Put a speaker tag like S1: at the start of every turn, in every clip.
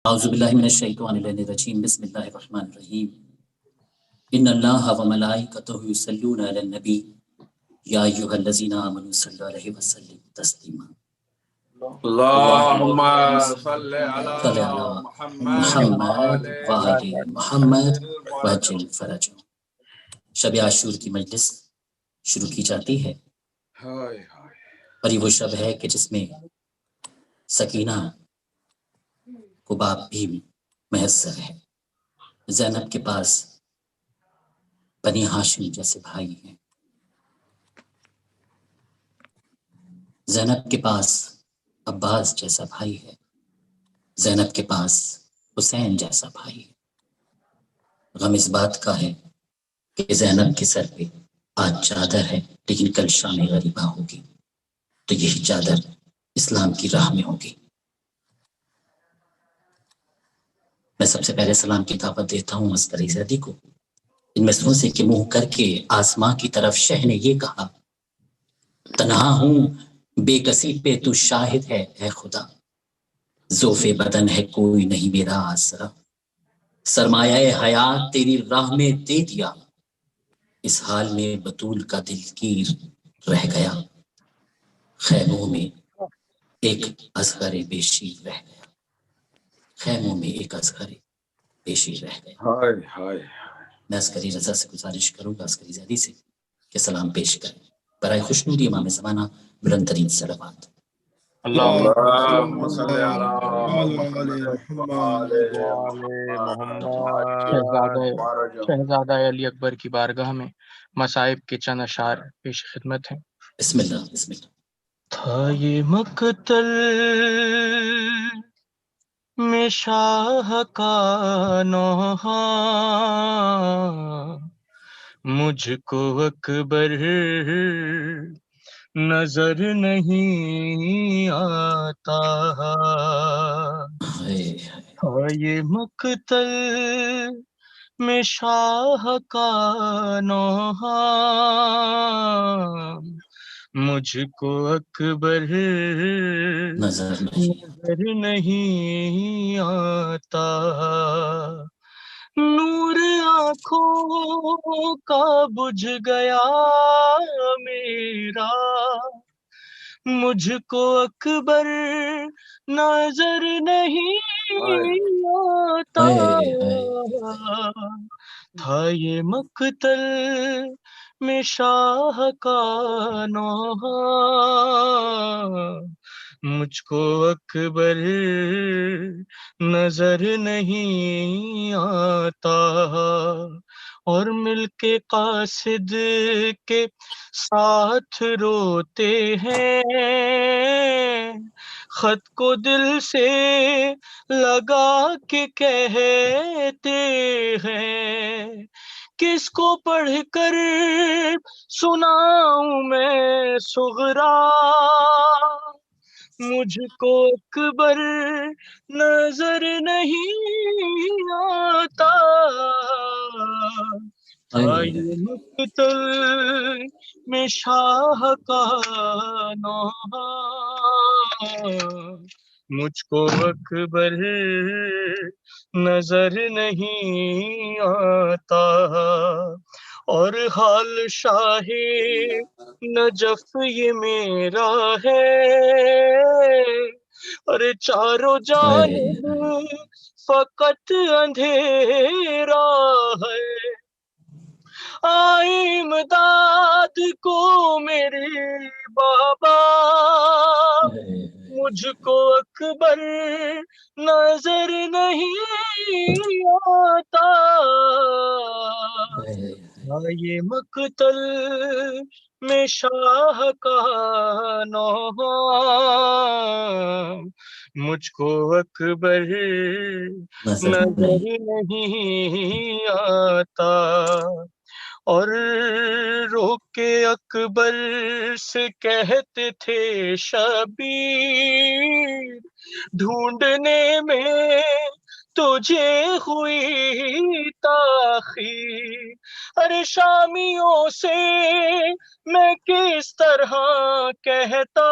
S1: اعوذ باللہ من الشیطان الرجیم بسم اللہ الرحمن الرحیم ان اللہ و ملائکتہ یصلون علی النبی یا ایھا الذین آمنوا صلوا علیہ وسلم تسلیما
S2: اللهم صل
S1: صلی
S2: على
S1: علی
S2: محمد
S1: محمد و آل محمد وعجل فرجہ۔ شب عاشور کی مجلس شروع کی جاتی ہے اور یہ وہ شب ہے کہ جس میں سکینہ کو باپ بھی میسر ہے۔ زینب کے پاس بنی ہاشم جیسے بھائی ہیں، زینب کے پاس عباس جیسا بھائی ہے، زینب کے پاس حسین جیسا بھائی ہے۔ غم اس بات کا ہے کہ زینب کے سر پہ آج چادر ہے لیکن کل شام غریبہ ہوگی، تو یہی چادر اسلام کی راہ میں ہوگی۔ میں سب سے پہلے سلام کی دعوت دیتا ہوں عسکری زیدی کو۔ ان مصروں سے کہ منہ کر کے آسماں کی طرف شہ نے یہ کہا، تنہا ہوں بے کسی پہ تو شاہد ہے اے خدا، ذوف بدن ہے کوئی نہیں میرا آسرا، سرمایہ حیات تیری راہ میں دے دیا، اس حال میں بطول کا دل گیر رہ گیا، خیموں میں ایک اصغر بے شیر رہ گیا، خیموں میں ایک اصغر بے شیر رہ گیا۔ میں عسکری رضا سے گزارش کروں گا عسکری زیدی سے کہ سلام پیش کریں برائے خوشنودی امام زمانہ بلند ترین صلوات۔
S2: اللهم صل على محمد
S3: شہزادہ علی اکبر کی بارگاہ میں مصائب کے چند اشعار پیش خدمت ہیں۔
S1: بسم اللہ بسم اللہ۔
S3: تھا یہ مقتل میں شاہ کا نوحہ، مجھ کو اکبر نظر نہیں آتا، تھا یہ مقتل میں شاہ کا نوحہ، مجھ کو اکبر
S1: نظر
S3: نہیں آتا، نور آنکھوں کا بجھ گیا میرا، مجھ کو اکبر نظر نہیں آتا، تھا یہ مقتل میں شاہ کا نوحہ، مجھ کو اکبر نظر نہیں آتا، اور مل کے قاصد کے ساتھ روتے ہیں، خط کو دل سے لگا کے کہتے ہیں، کس کو پڑھ کر سناؤں میں صغرا، مجھ کو اکبر نظر نہیں آتا، تھا یہ مقتل میں شاہ کا نوحہ، مجھ کو اکبر نظر نہیں آتا، اور حال شاہ نجف یہ میرا ہے، اور چاروں جانب فقط اندھیرا ہے، آئی امداد کو میرے بابا، مجھ کو اکبر نظر نہیں آتا، یہ مقتل میں شاہ کا نوحہ، مجھ کو اکبر نظر نہیں آتا، اور رو کے اکبر سے کہتے تھے شبیر، ڈھونڈنے میں تجھے ہوئی تاخیر، ارے شامیوں سے میں کس طرح کہتا،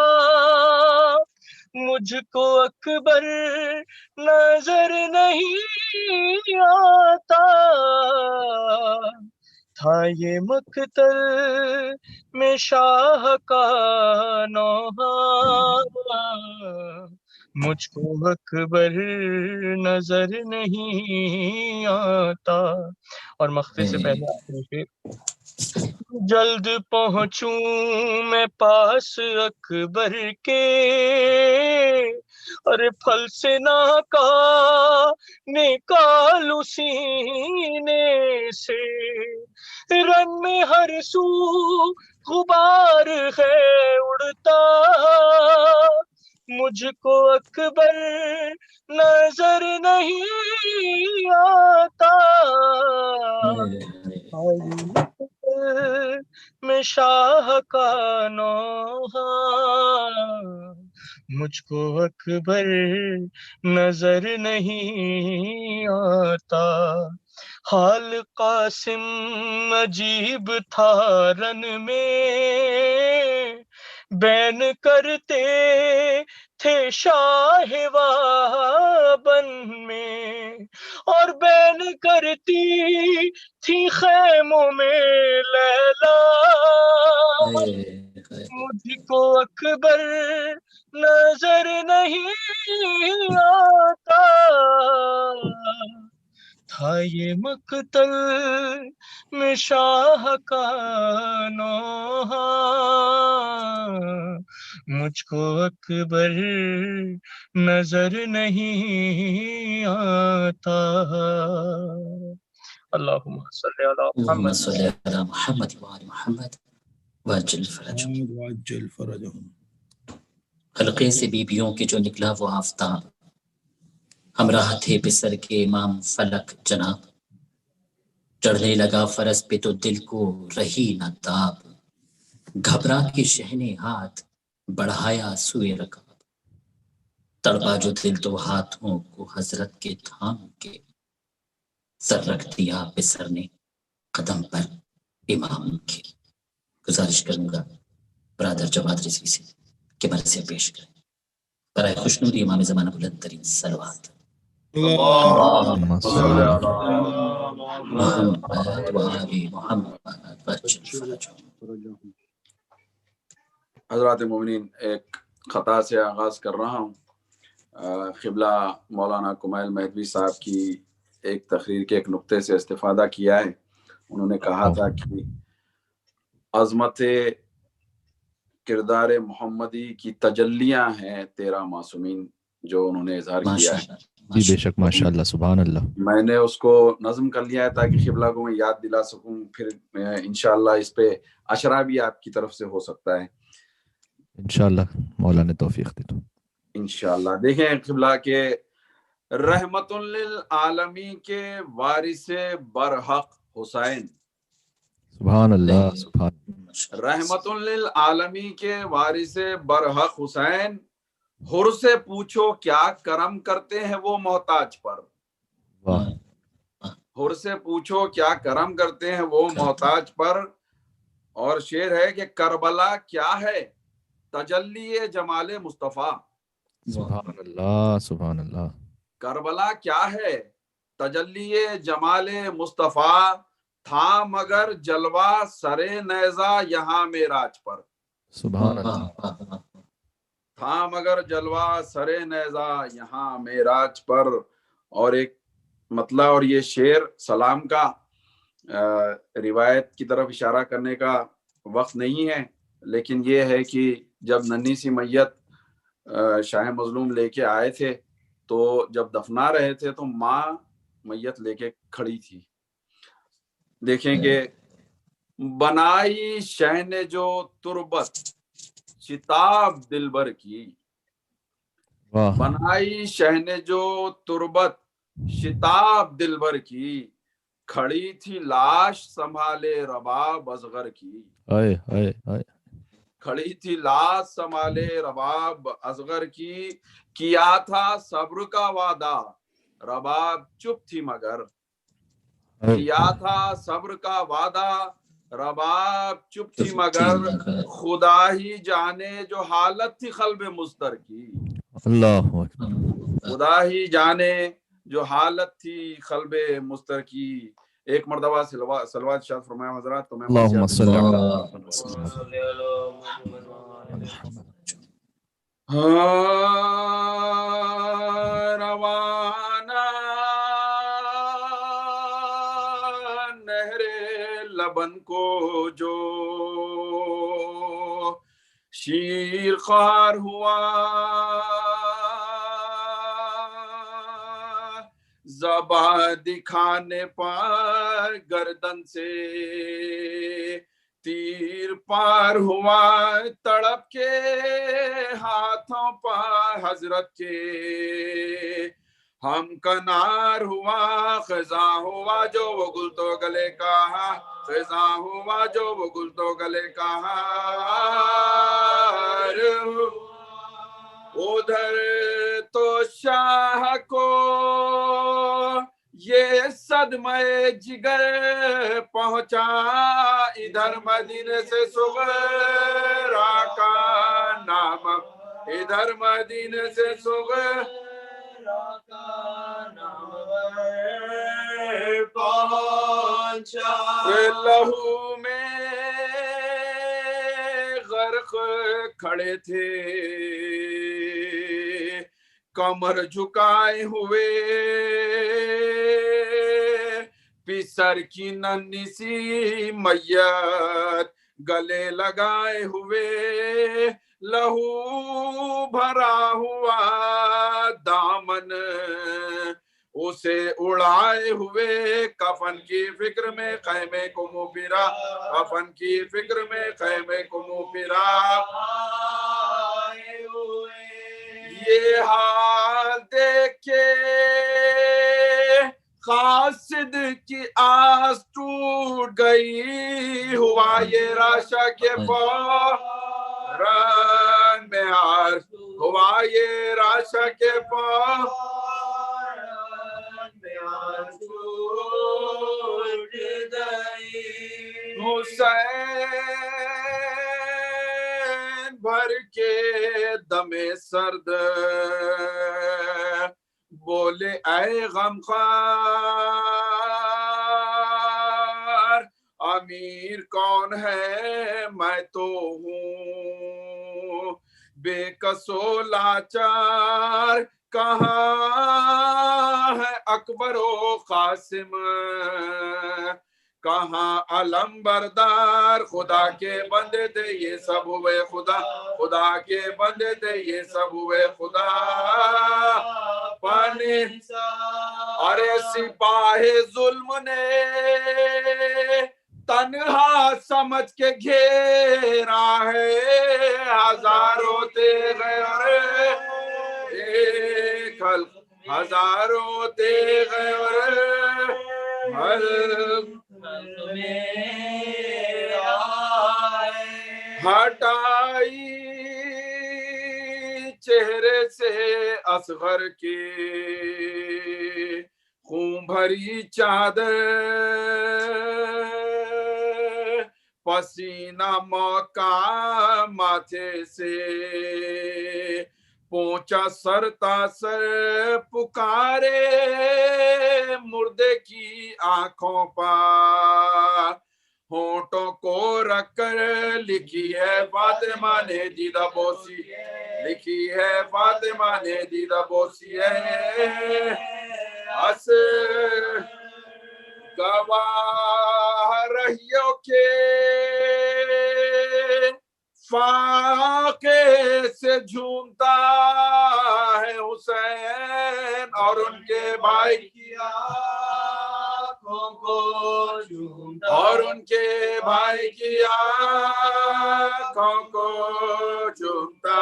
S3: مجھ کو اکبر نظر نہیں آتا، تھا یہ مقتل میں شاہ کا نوحہ، مجھ کو اکبر نظر نہیں آتا۔ اور مخفی سے پہلے آخری شعر، جلد پہنچوں میں پاس اکبر کے، ارے پھل سے ناکا نکالوں سینے سے، رن میں ہر سو غبار ہے اڑتا، مجھ کو اکبر نظر نہیں آتا، میں شاہ کا نوحہ، مجھ کو اکبر نظر نہیں آتا۔ حال قاسم عجیب تھا رن میں، بین کرتے تھے شاہ بن میں، اور بین کرتی تھی خیموں میں لیلا، مجھ کو اکبر نظر نہیں آتا، تھا یہ مقتل میں شاہ کا نوحہ، مجھ کو اکبر نظر نہیں آتا۔ اللہم صلی علی
S1: اللهم
S3: محمد
S1: صل على محمد وآل محمد وعجل فرجهم۔
S2: وعجل فرجهم۔
S1: حلقے سے بیبیوں کے جو نکلا وہ آفتاب، ہمراہ تھے پسر کے امام فلک جناب، چڑھنے لگا فرس پہ تو دل کو رہی نہ تاب، گھبرا کے شہنے ہاتھ بڑھایا سوئے رکاب، تڑپا جو دل تو ہاتھوں کو حضرت کے تھام کے، سر رکھ دیا پسر نے قدم پر امام کے۔ گزارش کروں گا برادر جواد رضوی سے کہ مرثیہ پیش کریں برائے خوشنودی امام زمانہ بلند ترین صلوات
S2: اللهم
S4: صل على
S1: محمد وآل محمد وعجل فرجهم۔
S5: حضرات مومنین، ایک خطا سے آغاز کر رہا ہوں۔ قبلہ مولانا کمیل مہدوی صاحب کی ایک تقریر کے ایک نقطے سے استفادہ کیا ہے۔ انہوں نے کہا تھا کہ عظمت کردار محمدی کی تجلیاں ہیں 13 معصومین، جو انہوں نے اظہار کیا ہے۔
S4: جی بے شک، ماشاء اللہ، سبحان اللہ۔
S5: میں نے اس کو نظم کر لیا ہے تاکہ قبلہ کو میں یاد دلا سکوں، پھر انشاءاللہ اس پہ اشرا بھی آپ کی طرف سے ہو سکتا ہے
S4: انشاءاللہ مولا نے توفیق دی تو
S5: انشاءاللہ۔ دیکھیں قبلہ کے رحمت للعالمین کے وارث برحق حسین،
S4: سبحان اللہ، سبحان
S5: رحمت للعالمین کے وارث برحق حسین، حر سے پوچھو کیا کرم کرتے ہیں وہ محتاج پر،
S4: واہ،
S5: حر سے پوچھو کیا کرم کرتے ہیں وہ محتاج پر۔ اور شعر ہے کہ کربلا کیا ہے تجلی جمال مصطفیٰ،
S4: سبحان اللہ، سبحان اللہ۔
S5: کربلا کیا ہے تجلی جمال مصطفیٰ، تھا مگر جلوہ سرے نیزہ یہاں معراج پر،
S4: سبحان اللہ،
S5: تھا مگر جلوہ سرے نیزہ یہاں معراج پر۔ اور ایک مطلع، اور یہ شعر سلام کا روایت کی طرف اشارہ کرنے کا وقت نہیں ہے، لیکن یہ ہے کہ جب ننھی سی میت شاہ مظلوم لے کے آئے تھے تو جب دفنا رہے تھے تو ماں میت لے کے کھڑی تھی۔ دیکھیں کہ بنائی شہ نے جو تربت شتاب دلبر کی،
S4: واہ،
S5: بنائی شہ نے جو تربت شتاب دلبر کی، کھڑی تھی لاش سنبھالے رباب اصغر کی،
S4: آئے آئے آئے،
S5: کھڑی تھی لاش سنبھالے رباب اصغر کی، کیا تھا صبر کا وعدہ رباب چپ تھی مگر، کیا تھا صبر کا وعدہ رباب چپ تھی مگر، خدا ہی جانے جو حالت تھی قلب مضطر کی،
S4: اللہ اکبر.
S5: خدا ہی جانے جو حالت تھی قلب مستر کی. ایک مرتبہ صلوات ارشاد فرمایا حضرات. تو میں
S4: اللہم صل علی
S5: روانہ نہر لبن کو جو شیر خوار ہوا زباں دکھانے پر گردن سے تیر پار ہوا تڑپ کے ہاتھوں پر حضرت کے ہم کنار ہوا خزاں ہوا جو وہ گل تو گلے کا خزاں ہوا جو وہ گل تو گلے کا ادھر تو شاہ کو یہ صدمہ جگر پہنچا ادھر مدینے سے صغرا کا نام ادھر مدینے سے صغرا کا نام پہنچا لہو میں غرق کھڑے تھے کمر جھکائے ہوئے پسر کی ننھی سی میت گلے لگائے ہوئے لہو بھرا ہوا دامن اسے اڑائے ہوئے کفن کی فکر میں خیمے کو منہ پھرا کفن کی فکر میں خیمے کو منہ پھرا یہ حال دیکھ کے قاصد کی آس ٹوٹ گئی ہوا یہ راشا کے فوراً میں آس ہوا یہ راشا کے فوراً میں آس ٹوٹ گئی حسین بھر کے دم سرد بولے اے غمخوار امیر کون ہے میں تو ہوں بے کسو لاچار کہاں ہے اکبر و قاسم کہاں علم بردار خدا کے بندے تھے یہ سب ہوئے خدا خدا کے بندے تھے یہ سب ہوئے خدا پانے ارے سپاہ ظلم نے تنہا سمجھ کے گھیرا ہے ہزاروں تیغ اور ایک حلق ہزاروں تیغ اور حلق ہٹائی چہرے سے اصغر کے خون بھری چادر پسینہ موقع ماتھے سے پہنچا سر تاثر پکارے مردے کی آنکھوں پر ہونٹوں کو رکھ کر لکھی ہے فاطمہ نے دیدہ بوسی لکھی ہے فاطمہ نے دیدہ بوسی ہے اس گواہ رہیوں کے فاقے سے جھومتا ہے حسین اور ان کے بھائی کی آنکھوں کو اور ان کے بھائی کی آنکھوں کو چومتا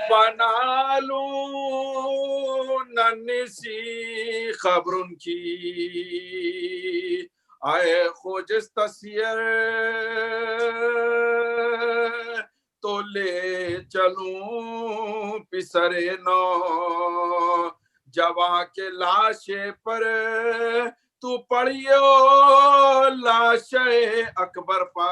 S5: بنا لوں ننھی سی خبر ان کی آئے خوجستہ سیر تو لے چلوں پسر نو جواں کے لاشے پر تو پڑیو لاش اکبر پا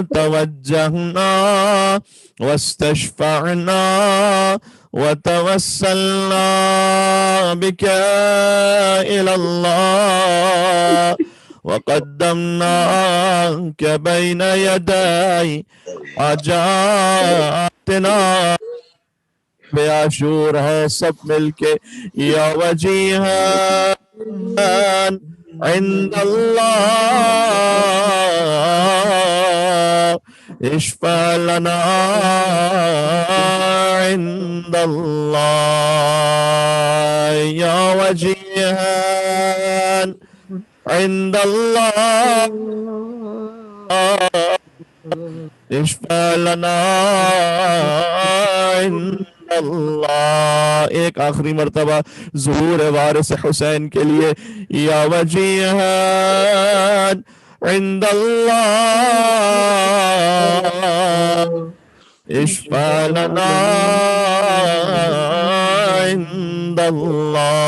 S4: توجهنا واستشفعنا وتوسلنا بك إلى الله وقدمناك بين يدي حاجاتنا. بے عاشور ہے سب مل کے یا وجیہا عند اللہ اشفع لنا عند اللہ یا وجیہا عند اللہ اشفع لنا عند اللہ. ایک آخری مرتبہ ظہور وارث حسین کے لیے یا وجیہان عند اللہ اشفع لنا عند اللہ.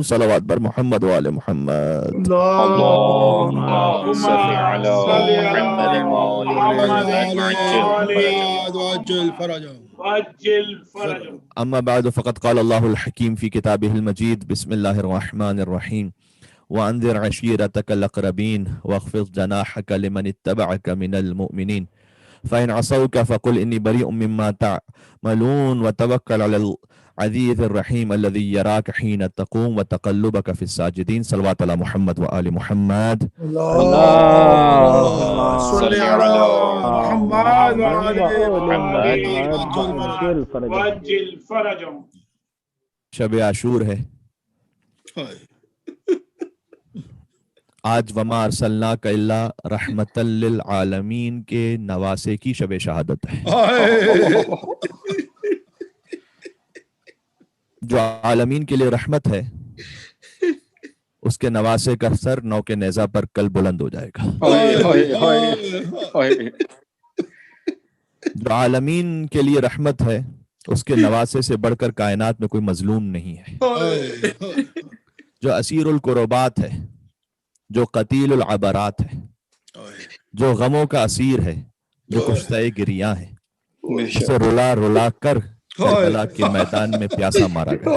S4: صلوات بر محمد وآل محمد.
S2: اللهم صل على محمد وعجل فرجهم.
S4: أما بعد فقد قال الله الحكيم في كتابه المجيد بسم الله الرحمن الرحيم وأنذر عشيرتك الأقربين واخفض جناحك لمن اتبعك من المؤمنين فإن عصوك فقل إني بريء مما تعملون وتوكل على العزيز الرحيم الذي يراك حين تقوم وتقلبك في الساجدين. صلوات على محمد وآل محمد.
S2: اللهم صل على محمد وعلى وعجل فرجهم.
S4: شب عاشور ہے آج. وما ارسلناک الا رحمت للعالمین کے نواسے کی شب شہادت ہے. جو عالمین کے لیے رحمت ہے اس کے نواسے کا سر نو کے نیزہ پر کل بلند ہو جائے گا. جو عالمین کے لیے رحمت ہے اس کے نواسے سے بڑھ کر کائنات میں کوئی مظلوم نہیں ہے. جو اسیر القربات ہے، جو قتیل العبرات ہے، جو غموں کا اسیر ہے، جو کشتہ گریاں ہے، اسے رلا رلا کر کربلا کے میدان میں پیاسا مارا گیا.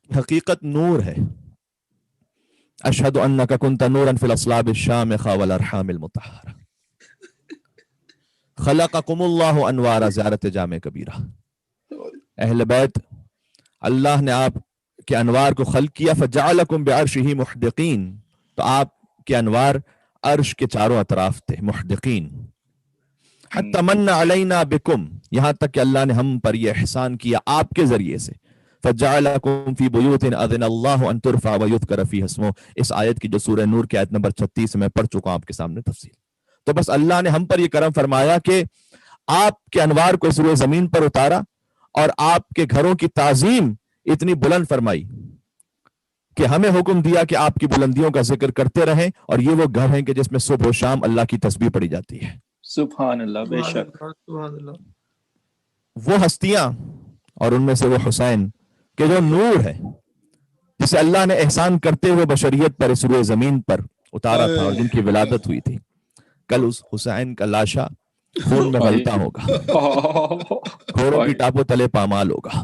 S4: حقیقت نور ہے. اشہد انک کنت نورا فی الاصلاب الشامخہ والارحام المطہرہ. خلقکم اللہ انوارا. زیارت جامع کبیرہ. اہل بیت، اللہ نے آپ کے انوار کو خلق کیا. فجعلکم بعرشہ محدقین. تو آپ کے انوار عرش کے چاروں اطراف تھے، محدقین. حتی من علینا بکم. یہاں تک کہ اللہ نے ہم پر یہ احسان کیا آپ کے ذریعے سے. فجعلکم فی بیوت اذن اللہ ان ترفع ویذکر فیہا اسمہ. اس آیت کی جو سورہ نور کی آیت نمبر 36 میں پڑھ چکا ہوں آپ کے سامنے تفصیل. تو بس اللہ نے ہم پر یہ کرم فرمایا کہ آپ کے انوار کو اس روئے زمین پر اتارا اور آپ کے گھروں کی تعظیم اتنی بلند فرمائی کہ ہمیں حکم دیا کہ آپ کی بلندیوں کا ذکر کرتے رہیں. اور یہ وہ گھر ہیں کہ جس میں صبح و شام اللہ کی تسبیح پڑھی جاتی ہے.
S6: سبحان اللہ. بے شک
S4: وہ ہستیاں اور ان میں سے وہ حسین کہ جو نور ہے جسے اللہ نے احسان کرتے ہوئے بشریت پر اس روئے زمین پر اتارا تھا اور جن کی ولادت ہوئی تھی. کل اس حسین کا لاشا خون میں غلطہ ہوگا، گھوڑوں کی ٹاپوں تلے پامال ہوگا.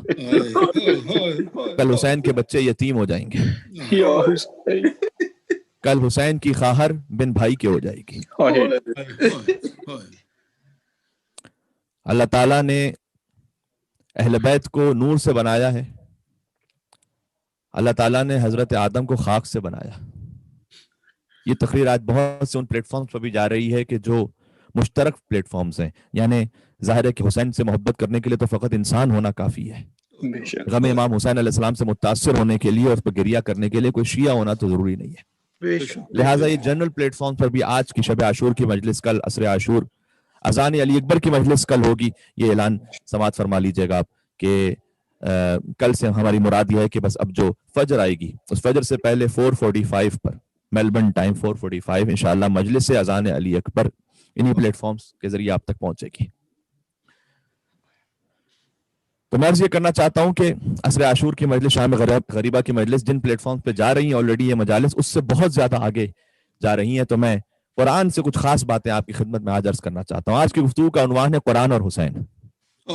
S4: کل حسین کے بچے یتیم ہو جائیں گے. کل حسین کی خواہر بن بھائی کے ہو جائے گی. اللہ تعالیٰ نے اہل بیت کو نور سے بنایا ہے. اللہ تعالیٰ نے حضرت آدم کو خاک سے بنایا. یہ تقریر آج بہت سے ان پلیٹ فارمز پر بھی جا رہی ہے کہ جو مشترک پلیٹ فارمز ہیں. یعنی ظاہر ہے کہ حسین سے محبت کرنے کے لیے تو فقط انسان ہونا کافی ہے. غم امام حسین علیہ السلام سے متاثر ہونے کے لیے اور اس پر گریہ کرنے کے لیے کوئی شیعہ ہونا تو ضروری نہیں ہے. لہٰذا یہ جنرل پلیٹ فارم پر بھی آج کی شب عاشور کی مجلس کل عصر عاشور اذان علی اکبر کی مجلس کل ہوگی. یہ اعلان سماعت فرما لیجئے گا آپ کہ کل سے ہماری مراد یہ ہے کہ بس اب جو فجر آئے گی اس فجر سے پہلے 4:45 پر میلبرن ٹائم 4:45 انشاءاللہ مجلس اذان علی اکبر انہی پلیٹ فارمز کے ذریعے آپ تک پہنچے گی. تو میں یہ کرنا چاہتا ہوں کہ عصر عاشور کی مجلس، شام غریبہ کی مجلس جن پلیٹ فارم پہ جا رہی ہیں آلریڈی یہ مجالس، اس سے بہت زیادہ آگے جا رہی ہیں، تو میں قرآن سے کچھ خاص باتیں آپ کی خدمت میں آج عرض کرنا چاہتا ہوں۔ آج کی گفتگو کا عنوان ہے قرآن اور حسین۔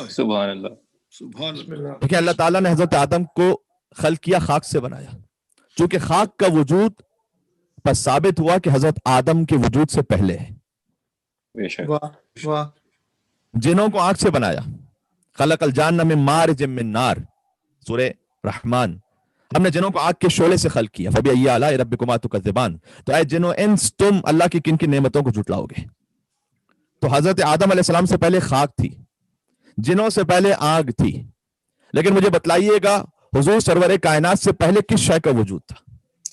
S2: سبحان اللہ، سبحان اللہ۔
S4: دیکھیں اللہ تعالیٰ نے حضرت آدم کو خلق کیا، خاک سے بنایا، چونکہ خاک کا وجود پر ثابت ہوا کہ حضرت آدم کے وجود سے پہلے ہے۔
S6: بے شک۔
S2: واہ واہ۔
S4: جنوں کو آنکھ سے بنایا، خلق الجان من مارج من نار، سورہ رحمان، ہم نے جنوں کو آگ کے شعلے سے خلق کیا۔ فبأي آلاء ربكما تكذبان، تو اے جنوں انس تم اللہ کی کن کن نعمتوں کو جھٹلاؤ گے؟ تو حضرت آدم علیہ السلام سے پہلے خاک تھی، جنوں سے پہلے آگ تھی، لیکن مجھے بتلائیے گا حضور سرور کائنات سے پہلے کس شے کا وجود تھا؟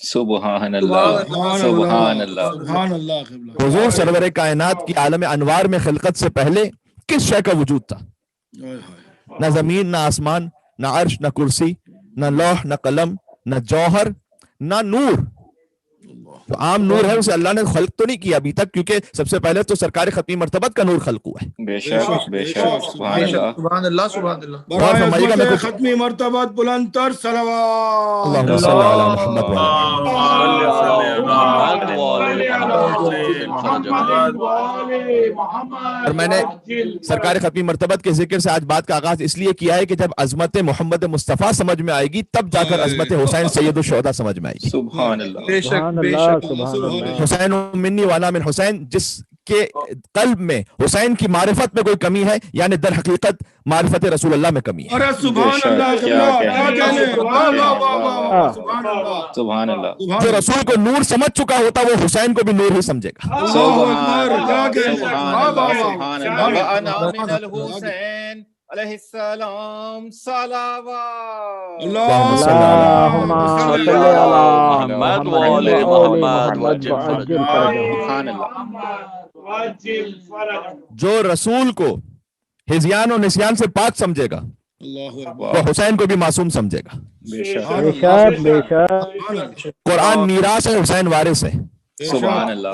S6: سبحان اللہ، سبحان اللہ،
S2: سبحان اللہ۔
S4: حضور سرور کائنات کی عالم انوار میں خلقت سے پہلے کس شے کا وجود تھا؟ نہ زمین، نہ آسمان، نہ عرش، نہ کرسی، نہ لوح، نہ قلم، نہ جوہر، نہ نور۔ تو عام نور ہے، اسے اللہ نے خلق تو نہیں کیا ابھی تک، کیونکہ سب سے پہلے تو سرکار ختمی مرتبت کا نور خلق ہوا ہے۔
S6: بے شک، بے شک، سبحان اللہ،
S2: سبحان اللہ، سبحان اللہ۔
S4: اور فرمائیے گا میں کچھ
S2: ختمی مرتبت بلند تر صلوات۔
S4: اللہم صلی علی محمد اور میں نے سرکار ختمی مرتبت کے ذکر سے آج بات کا آغاز اس لیے کیا ہے کہ جب عظمت محمد مصطفیٰ سمجھ میں آئے گی تب جا کر عظمت حسین سید الشہداء سمجھ میں آئے گی۔
S6: سبحان اللہ،
S2: بے شک، بے شک،
S4: حسین منی وانا من حسین، جس کے قلب میں حسین کی معرفت میں کوئی کمی ہے، یعنی در حقیقت معرفت رسول اللہ میں کمی ہے۔
S2: ارے سبحان اللہ، کیا کہنے، واہ واہ واہ واہ، سبحان اللہ،
S6: سبحان اللہ۔
S4: جو رسول کو نور سمجھ چکا ہوتا وہ حسین کو بھی نور ہی سمجھے گا۔
S6: سبحان اللہ، سبحان اللہ، سبحان اللہ۔ وَأَنَا مِنَ الْحُسَيْنِ علیہ السلام صلوات۔
S4: اللہم صلی علی
S6: محمد وآل محمد وعجل فرجہ۔ سبحان اللہ۔
S4: جو رسول کو ہذیان و نسیان سے پاک سمجھے گا وہ حسین کو بھی معصوم سمجھے گا۔
S6: بے شک،
S7: بے شک۔
S4: قرآن میراث ہے، حسین وارث ہے۔
S6: سبحان اللہ،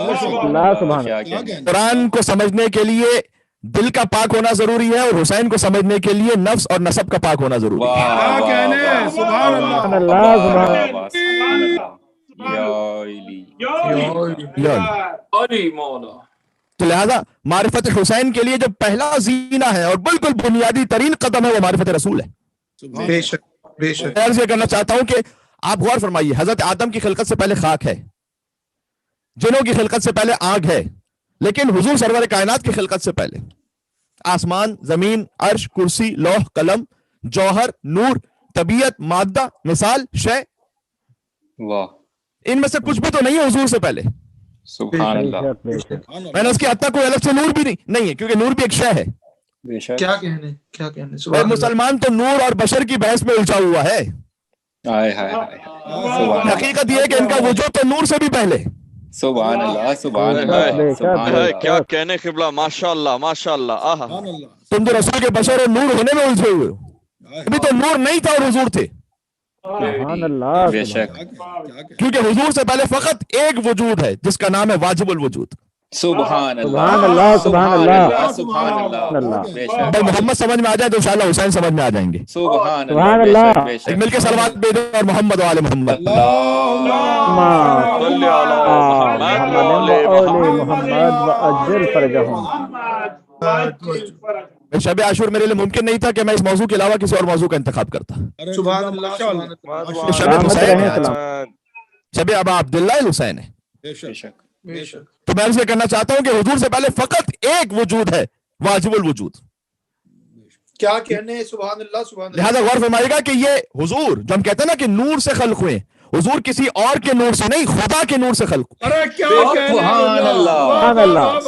S7: سبحان
S6: کیا کہنے۔
S4: قرآن کو سمجھنے کے لیے دل کا پاک ہونا ضروری ہے، اور حسین کو سمجھنے کے لیے نفس اور نسب کا پاک ہونا ضروری ہے۔
S2: کیا کہنے، سبحان اللہ،
S7: اللہ،
S4: تو لہذا معرفت حسین کے لیے جو پہلا زینہ ہے اور بالکل بنیادی ترین قدم ہے وہ معرفت رسول ہے۔
S2: بے شک، بے شک۔
S4: میں عرض یہ کرنا چاہتا ہوں کہ آپ غور فرمائیے، حضرت آدم کی خلقت سے پہلے خاک ہے، جنوں کی خلقت سے پہلے آگ ہے، لیکن حضور سرور کائنات کی خلقت سے پہلے آسمان، زمین، عرش، کرسی، لوح، قلم، جوہر، نور، طبیعت، مادہ، مثال، شے،
S6: واہ،
S4: ان میں سے کچھ بھی تو نہیں ہے حضور سے پہلے۔
S6: سبحان اللہ،
S4: میں نے اس کے حتیٰ کوئی الگ سے نور بھی نہیں ہے، کیونکہ نور بھی ایک شے ہے۔
S6: بے شک۔
S2: کیا کہنے، کیا کہنے،
S4: اور
S2: سبحان اللہ۔
S4: مسلمان تو نور اور بشر کی بحث میں الجھا ہوا ہے۔
S6: ہائے ہائے ہائے، سبحان اللہ،
S4: حقیقت یہ ہے کہ ان کا وجود تو نور سے بھی پہلے۔
S6: سبحان اللہ، سبحان اللہ، سبحان اللہ۔
S8: کیا کہنے قبلہ، ماشاء اللہ، ماشاء اللہ۔ آہا،
S4: تم جو رسول کے بشر اور نور ہونے میں الجھے ہوئے ہو، ابھی تو نور نہیں تھا اور حضور تھے،
S7: سبحان اللہ،
S6: بے شک،
S4: کیونکہ حضور سے پہلے فقط ایک وجود ہے جس کا نام ہے واجب الوجود۔
S6: سبحان
S7: سبحان
S6: اللہ،
S7: اللہ، سبحان اللہ،
S6: سبحان اللہ، بے شک،
S4: بھائی محمد سمجھ میں آ جائے تو انشاءاللہ حسین سمجھ میں آ جائیں گے۔
S6: سبحان
S7: سبحان
S6: اللہ،
S7: اللہ۔
S6: بے شک،
S4: ایک مل کے صلوات بھیجو اور محمد وآل محمد۔
S8: صلی علی محمد وآل
S7: محمد وعجل فرجہم۔
S4: شب عاشور میرے لیے ممکن نہیں تھا کہ میں اس موضوع کے علاوہ کسی اور موضوع کا انتخاب کرتا۔
S2: سبحان اللہ، سبحان اللہ۔
S4: شب حسین ہے آج، شب ابا عبداللہ الحسین ہے۔
S6: بے شک،
S2: بے شک۔
S4: تو میں اسے کہنا چاہتا ہوں کہ حضور سے پہلے فقط ایک وجود ہے، واجب الوجود۔
S2: کیا کہنے، سبحان اللہ، سبحان اللہ۔
S4: لہذا غور فرمائیے گا کہ یہ حضور جو ہم کہتے ہیں نا کہ نور سے خلق ہوئے، حضور کسی اور کے نور سے نہیں، خدا کے نور سے خلق ہوئے۔
S2: ارے کیا کہنے،
S6: سبحان اللہ،
S7: سبحان اللہ، واہ واہ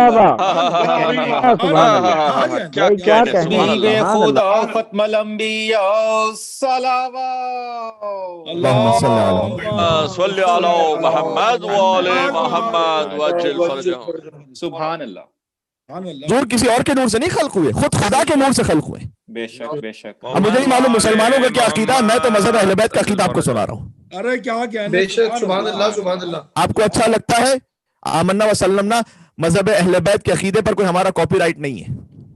S7: واہ، سبحان اللہ،
S8: کیا
S7: کیا
S8: کہنے،
S7: کہنے،
S8: سبحان
S6: حبیب
S8: اللہ۔
S6: خدا ختم الانبیاء صلوات۔
S4: اللہم صلی علی
S8: صلی علی محمد وآل محمد وعجل فرجہم۔
S6: سبحان اللہ،
S4: حضور کسی اور کے نور سے نہیں خلق ہوئے، خود خدا کے نور سے خلق ہوئے۔
S6: بے شک، بے شک،
S4: اب مجھے نہیں معلوم مسلمانوں کا کیا عقیدہ ہے، میں تو مذہب اہل بیت کا عقیدہ آپ کو سنا رہا ہوں۔
S2: ارے کیا کہنے، بے شک، سبحان اللہ، سبحان اللہ۔
S4: آپ کو اچھا لگتا ہے آمنا وسلمنا، مذہب اہل بیت کے عقیدے پر کوئی ہمارا کاپی رائٹ نہیں ہے۔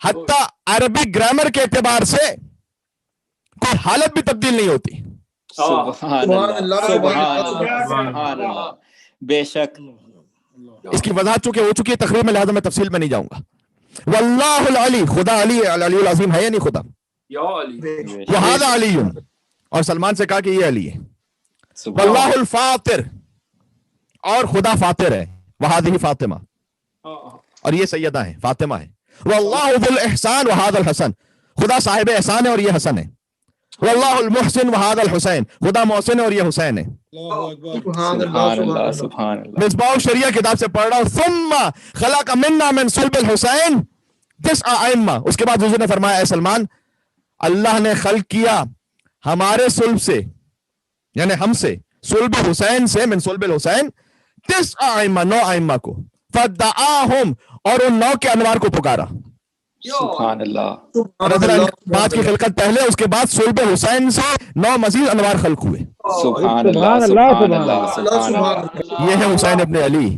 S4: حتی عربی گرامر کے اعتبار سے کوئی حالت بھی تبدیل نہیں ہوتی.
S2: سبحان اللہ سبحان اللہ بے شک.
S4: اس کی وضاحت چونکہ ہو چکی ہے تقریر میں، لہذا میں تفصیل میں نہیں جاؤں گا. واللہ العلی، خدا علی ہے، العلی العظیم ہے یا نہیں خدا؟ وہذا علی، اور سلمان سے کہا کہ یہ علی ہے. واللہ الفاطر، اور خدا فاطر ہے، وہذہ فاطمہ، اور یہ سیدہ ہے، فاطمہ ہے. واللہ ذو الاحسان وہذا الحسن، خدا صاحب احسان ہے اور یہ حسن ہے. واللہ المحسن وہذا الحسین، خدا محسن ہے اور یہ حسین ہے.
S2: سبحان اللہ سبحان اللہ.
S4: مصباح الشریعہ کتاب سے پڑھ رہا ہوں. ثم خلق منا من صلب الحسین تسع ائمہ. اس کے بعد حضور نے فرمایا اے سلمان، اللہ نے خلق کیا ہمارے صلب سے، یعنی ہم سے، صلب حسین سے، من صلب الحسین، تسع ائمہ، 9 ائمہ کو. فدعاہم، اور ان 9 کے انوار کو پکارا.
S2: سبحان اللہ.
S4: 5 کی خلقت پہلے، اس کے بعد صلب حسین سے 9 مزید انوار خلق ہوئے.
S2: سبحان اللہ سبحان اللہ سبحان اللہ.
S4: یہ ہے حسین ابن علی.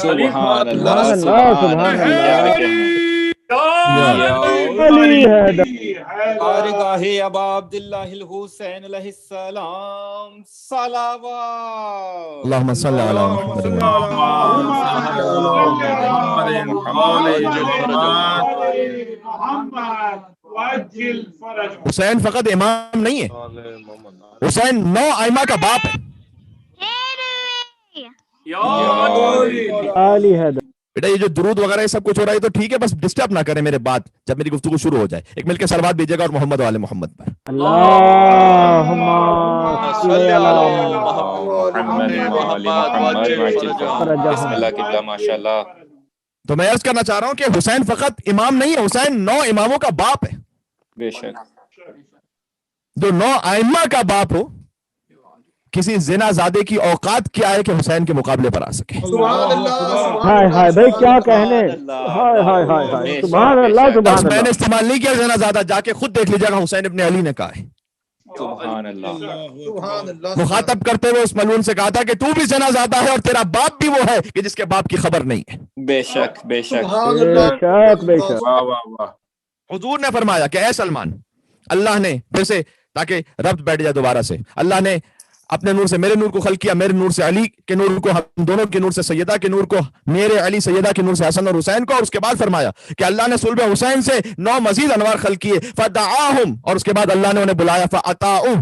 S2: سبحان اللہ سبحان اللہ. بارگاہ ابا عبداللہ الحسین علیہ السلام صلوات.
S4: اللہم صلی علی محمد. حسین فقط امام نہیں ہے، حسین 9 ائمہ کا باپ ہے. بیٹا یہ جو درود وغیرہ یہ سب کچھ ہو رہا ہے تو ٹھیک ہے، بس ڈسٹرب نہ کریں میرے بات جب میری گفتگو شروع ہو جائے. ایک مل کے صلوات بھیجیے گا اور محمد والے محمد پر.
S7: اللہم صلی علی
S2: بسم اللہ قبلہ ماشاءاللہ.
S4: تو میں عرض کرنا چاہ رہا ہوں کہ حسین فقط امام نہیں ہے، حسین 9 اماموں کا باپ ہے.
S2: بے شک.
S4: جو 9 ائمہ کا باپ ہو، کسی زنا زادے کی اوقات کیا ہے کہ حسین کے مقابلے پر آ سکے.
S7: ہائے ہائے بھائی کیا کہنے، ہائے ہائے ہائے ہائے، سبحان اللہ سبحان
S4: میں نے
S7: اللہ.
S4: استعمال نہیں کیا زنا زادہ، جا کے خود دیکھ لیجیے گا حسین ابن علی نے کہا ہے.
S2: سبحان اللہ.
S4: مخاطب کرتے ہوئے اس ملعون سے کہا تھا کہ تو بھی زنا زادہ ہے اور تیرا باپ بھی وہ ہے کہ جس کے باپ کی خبر نہیں ہے.
S2: بے شک بے شک.
S7: بے شک بے شک.
S4: حضور نے فرمایا کہ اے سلمان، اللہ نے پھر سے، تاکہ ربط بیٹھ جائے دوبارہ سے، اللہ نے اپنے نور سے میرے نور کو خلق کیا، میرے نور سے علی کے نور کو، ہم دونوں کے نور سے سیدہ کے نور کو، میرے علی سیدہ کے نور سے حسن اور حسین کو. اور اس کے بعد فرمایا کہ اللہ نے صلب حسین سے 9 مزید انوار خلق کیے. فدعاہم، اور اس کے بعد اللہ نے انہیں بلایا. فاطاعوہ،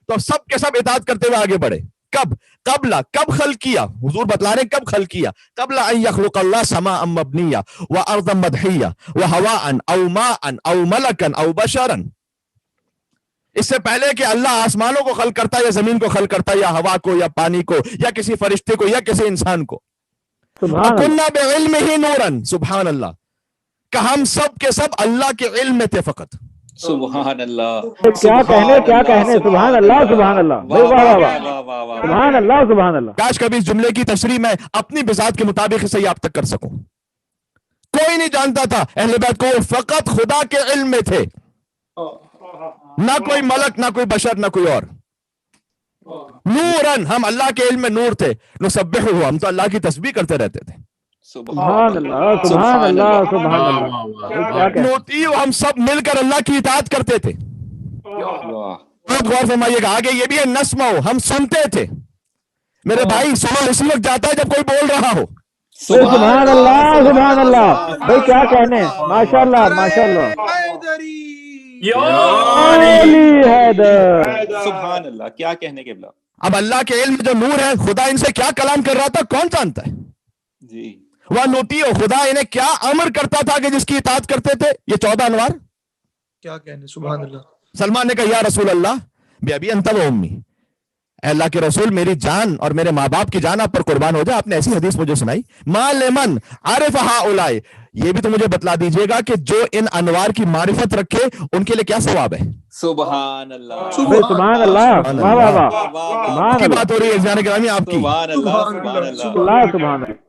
S4: تو سب کے سب اطاعت کرتے ہوئے آگے بڑھے. کب؟ کب خلق کیا؟ حضور بتلا رہے کب خلق کیا. قبل ان یخلق اللہ سماء مبنیہ وارضا مدحیہ وہواء او ماء او ملکا او بشرا. اس سے پہلے کہ اللہ آسمانوں کو خلق کرتا، یا زمین کو خلق کرتا، یا ہوا کو، یا پانی کو، یا کسی فرشتے کو، یا کسی انسان کو. وَكُنَّا بِعِلْمِهِ نُورًا. سبحان اللہ، کہ ہم سب کے سب اللہ کے علم میں تھے فقط.
S2: سبحان اللہ.
S7: کیا کہنے، سبحان اللہ سبحان اللہ. سبحان اللہ سبحان اللہ.
S4: کاش کبھی اس جملے کی تشریح میں اپنی بذات کے مطابق اسے آپ تک کر سکوں. کوئی نہیں جانتا تھا اہل بیت کو، فقط خدا کے علم میں تھے، نہ کوئی ملک، نہ کوئی بشر، نہ کوئی اور. نورن، ہم اللہ کے علم میں نور تھے. نسبحہ، ہم تو اللہ کی تسبیح کرتے رہتے تھے.
S7: سبحان اللہ سبحان اللہ سبحان اللہ.
S4: نوتی، ہم سب مل کر اللہ کی اطاعت کرتے تھے. بہت غور فرمائیے گا، آگے یہ بھی ہے نسمع، ہم سنتے تھے. میرے بھائی سنو اسی وقت جاتا ہے جب کوئی بول رہا ہو.
S7: سبحان اللہ سبحان اللہ. بھائی کیا کہنے، ماشاء اللہ ماشاء اللہ.
S2: سبحان اللہ، کیا کہنے کے بلا.
S4: اب اللہ کے علم میں جو نور ہے، خدا ان سے کیا کلام کر رہا تھا کون جانتا ہے.
S2: جی.
S4: وہ نوتی، خدا انہیں کیا امر کرتا تھا کہ جس کی اطاعت کرتے تھے. یہ 14 انوار
S9: کیا کہنے. سبحان اللہ.
S4: سلمان نے کہا یا رسول اللہ بی انت و امی، اے اللہ کے رسول میری جان اور میرے ماں باپ کی جان آپ پر قربان ہو جائے. آپ نے ایسی حدیث مجھے سنائی، ما لمن عرف ہؤلاء، یہ بھی تو مجھے بتلا دیجئے گا کہ جو ان انوار کی معرفت رکھے ان کے لیے کیا ثواب ہے.
S2: سبحان اللہ
S7: سبحان اللہ.
S4: کی بات ہو رہی ہے عزیزان گرامی آپ کی.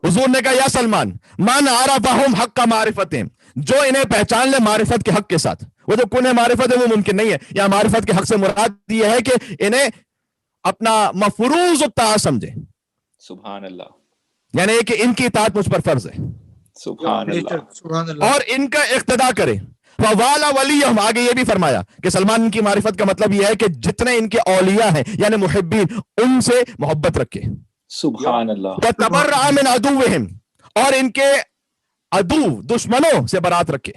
S4: حضور نے کہا یا سلمان من عرفہم حق معرفتہم، جو انہیں پہچان لے معرفت کے حق کے ساتھ. وہ جو کن معرفت ہے وہ ممکن نہیں ہے. یا معرفت کے حق سے مراد یہ ہے کہ انہیں اپنا مفروض الطاعہ سمجھے.
S2: سبحان اللہ.
S4: یعنی کہ ان کی اطاعت مجھ پر فرض ہے.
S2: سبحان اللہ
S9: سبحان اللہ
S4: اور ان کا اقتدا کرے. فوالا ولیہم، آگے یہ بھی فرمایا کہ سلمان کی معرفت کا مطلب یہ ہے کہ جتنے ان کے اولیاء ہیں یعنی محبین ان سے محبت رکھے.
S2: سبحان اللہ
S4: وتبرأ من عدوہم، اور ان کے عدو دشمنوں سے برات رکھے.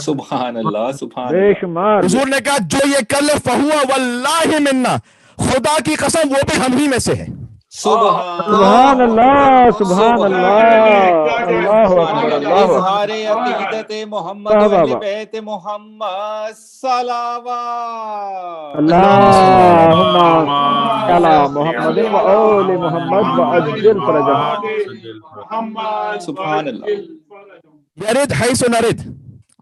S2: سبحان اللہ سبحان
S7: بے
S2: اللہ
S7: شمار
S4: حضور نے کہا جو یہ کر لے فہو واللہ منا، خدا کی قسم وہ بھی ہم ہی میں سے ہے.
S7: سبحان اللہ سبحان اللہ اللہ اکبر اللہ اکبر.
S2: اظہار عقیدت محمد و اہل بیت محمد صلوات.
S7: اللہم علی محمد و آل محمد وعجل فرجهم.
S2: سبحان اللہ
S4: یرد حیث نرد،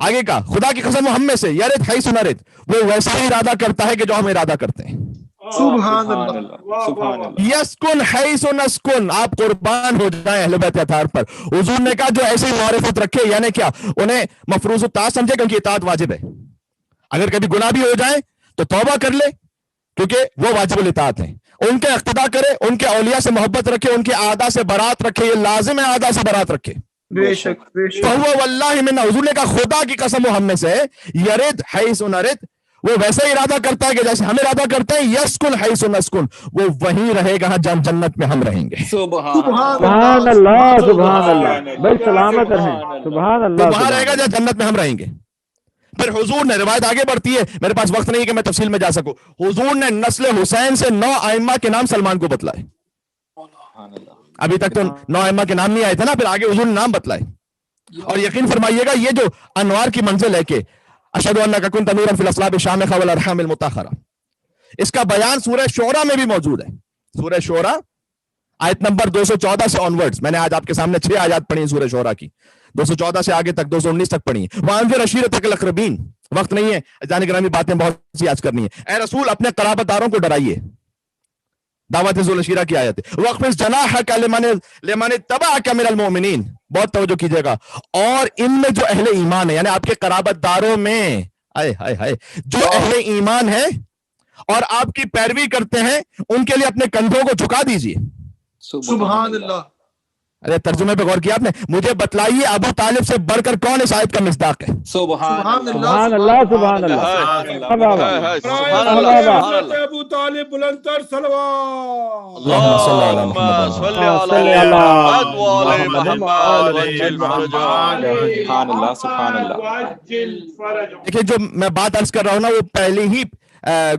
S4: آگے کا خدا کی قسم وہ ہم میں سے، یرد حیث نرد، وہ ویسا ہی ارادہ کرتا ہے کہ جو ہم ارادہ کرتے ہیں.
S9: سبحان اللہ
S2: سبحان اللہ
S4: یسکن حیث نسکن، آپ قربان ہو جائیں اہل بیت اطہار پر. حضور نے کہا جو ایسی معرفت رکھے یعنی کیا، انہیں مفروض الطاعت سمجھے کیونکہ اطاعت واجب ہے. اگر کبھی گناہ بھی ہو جائے تو توبہ کر لے کیونکہ وہ واجب الاطاعت ہیں. ان کے اقتدا کرے، ان کے اولیاء سے محبت رکھے، ان کے اعداء سے برات رکھے. یہ لازم ہے اعداء سے برات رکھے.
S9: بے شک بے شک.
S4: فہو واللہ منا، حضور نے کہا خدا کی قسم وہ ہم میں سے ہے. یرد حیث نرد، وہ ویسا ہی ارادہ کرتا ہے کہ جیسے ہم ارادہ کرتے ہیں. یسکن حیث نسکن، وہ وہیں رہے گا جہاں جنت میں ہم رہیں گے.
S7: سبحان اللہ سبحان اللہ. بھائی سلامت رہیں. سبحان
S4: وہ
S7: اللہ
S4: وہاں رہے گا جہاں جنت میں ہم رہیں گے. پھر حضور نے، روایت آگے بڑھتی ہے، میرے پاس وقت نہیں ہے کہ میں تفصیل میں جا سکوں، حضور نے نسل حسین سے 9 ائمہ کے نام سلمان کو بتلائے. ابھی تک تو 9 ائمہ کے نام نہیں آئے تھے نا، پھر آگے حضور نے نام بتلائے. اور یقین فرمائیے گا یہ جو انوار کی منزل ہے کہ اشہد انک کنت نورا فی الاصلاب الشامخہ والارحام المطہرہ، اس کا بیان سورہ شعراء میں بھی موجود ہے. سورہ شعراء آیت نمبر 214 سے آنورڈز، میں نے آج آپ کے سامنے 6 آیات پڑھی ہیں سورہ شعراء کی. 214 سے آگے تک 219 تک پڑھی ہیں. وانذر عشیرتک الاقربین، وقت نہیں ہے جانے گرامی باتیں بہت سی آج کرنی ہے. اے رسول اپنے قرابت داروں کو ڈرائیے، دعوت ذو العشیرہ کی آیت ہے. وَاخْفِضْ جَنَاحَكَ لِمَنِ اتَّبَعَكَ مِنَ الْمُؤْمِنِينَ، بہت توجہ کیجئے گا. اور ان میں جو اہل ایمان ہے یعنی آپ کے قرابت داروں میں جو اہل ایمان ہے اور آپ کی پیروی کرتے ہیں ان کے لیے اپنے کندھوں کو جھکا دیجئے.
S9: سبحان اللہ.
S4: ارے ترجمے پہ غور کیا آپ نے؟ مجھے بتلائیے ابو طالب سے بڑھ کر کون اس آیت کا مصداق ہے؟
S2: سبحان
S7: سبحان اللہ سبحان اللہ.
S2: ابو طالب بلند تر صلوات.
S8: اللهم صل على محمد وآل محمد وعجل فرجهم.
S2: سبحان اللہ سبحان اللہ.
S4: دیکھیں جو میں بات عرض کر رہا ہوں نا وہ پہلی ہی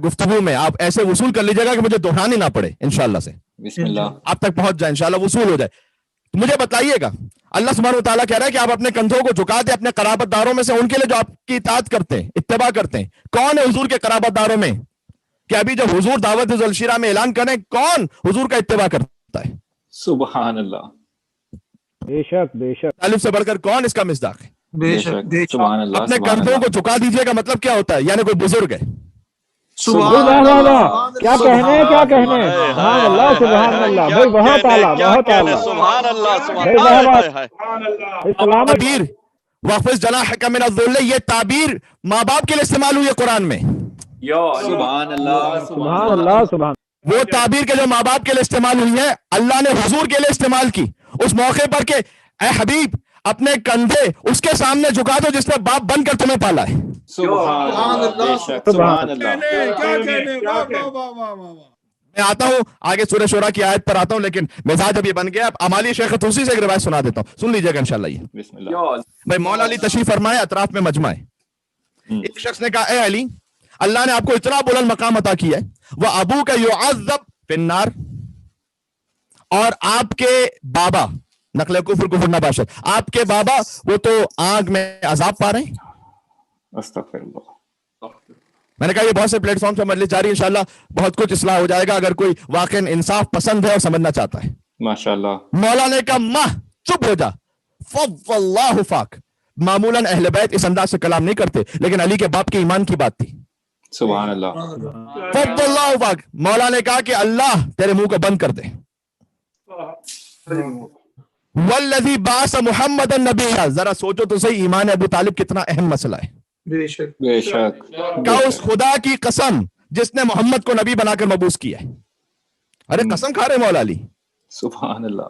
S4: گفتگو میں آپ ایسے وصول کر لیجیے گا کہ مجھے دہرانی نہ پڑے انشاءاللہ سے.
S2: بسم اللہ.
S4: آپ تک پہنچ جائے انشاءاللہ، وصول ہو جائے. مجھے بتائیے گا، اللہ سبحانہ وتعالیٰ کہہ رہا ہے کہ آپ اپنے کندھوں کو جھکا دیں اپنے قرابت داروں میں سے ان کے لیے جو آپ کی اطاعت کرتے ہیں، اتباع کرتے ہیں. کون ہے حضور کے قرابت داروں میں؟ کہ ابھی جب حضور دعوت ذو العشیرہ میں اعلان کریں کون حضور کا اتباع کرتا ہے؟
S2: سبحان اللہ.
S7: بے شک بے شک.
S4: طالب سے بڑھ کر کون اس کا مصداق ہے؟
S9: بے شک
S2: سبحان اللہ.
S4: اپنے کندھوں کو جھکا دیجئے کا مطلب کیا ہوتا ہے؟ یعنی کوئی بزرگ ہے.
S7: واہ واہ واہ، کیا کہنے کیا کہنے. سبحان اللہ سبحان اللہ. بھائی بہت اعلیٰ بہت اعلیٰ.
S8: سبحان اللہ سبحان
S7: بھائی واہ واہ.
S8: اللہ.
S7: سلامت.
S4: تعبیر واخفض جناحک من الذل، یہ تعبیر ماں باپ کے لیے استعمال ہوئی ہے قرآن میں.
S2: سبحان اللہ
S7: سبحان اللہ سبحان.
S4: وہ تعبیر کے جو ماں باپ کے لیے استعمال ہوئی ہے اللہ نے حضور کے لیے استعمال کی اس موقع پر کہ اے حبیب اپنے کندھے اس کے سامنے جھکا دو جس نے باپ بن کر تمہیں پالا ہے.
S2: سبحان اللہ سبحان اللہ.
S4: میں آتا ہوں آگے سورہ شعراء کی آیت پر آتا ہوں، لیکن مزاج اب یہ بن گیا. اب امالی شیخ طوسی سے ایک روایت سنا دیتا ہوں، سن لیجیے گا انشاءاللہ. یہ
S2: بسم اللہ.
S4: بھائی مولا علی تشریف فرمائے، اطراف میں مجمع ہے. ایک شخص نے کہا اے علی، اللہ نے آپ کو اتنا بلند مقام عطا کیا ہے، وہ ابو کا یعذب فی النار، اور آپ کے بابا نقل کفر کفر نباشت، آپ کے بابا وہ تو آگ میں عذاب پا رہے ہیں.
S2: استغفر اللہ.
S4: میں نے کہا یہ بہت سے پلیٹ فارم سے مجلس جاری، انشاءاللہ بہت کچھ اصلاح ہو جائے گا اگر کوئی واقعا انصاف پسند ہے اور سمجھنا چاہتا ہے.
S2: ماشاءاللہ.
S4: مولا نے کہا ماہ چپ ہو جا، فواللہ فاک. معمولاً اہل بیت اس انداز سے کلام نہیں کرتے، لیکن علی کے باپ کے ایمان کی بات تھی.
S2: سبحان اللہ.
S4: فواللہ فاک. مولا نے کہا کہ اللہ تیرے منہ کو بند کر دے. والذی بعث محمد النبی، ذرا سوچو تو صحیح ایمان ابو طالب کتنا اہم مسئلہ ہے.
S9: بے شک
S2: بے شک.
S4: کہ اس خدا کی قسم جس نے محمد کو نبی بنا کر مبعوث کیا ہے. ارے قسم کھا رہے مولا علی.
S2: سبحان اللہ.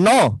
S4: 9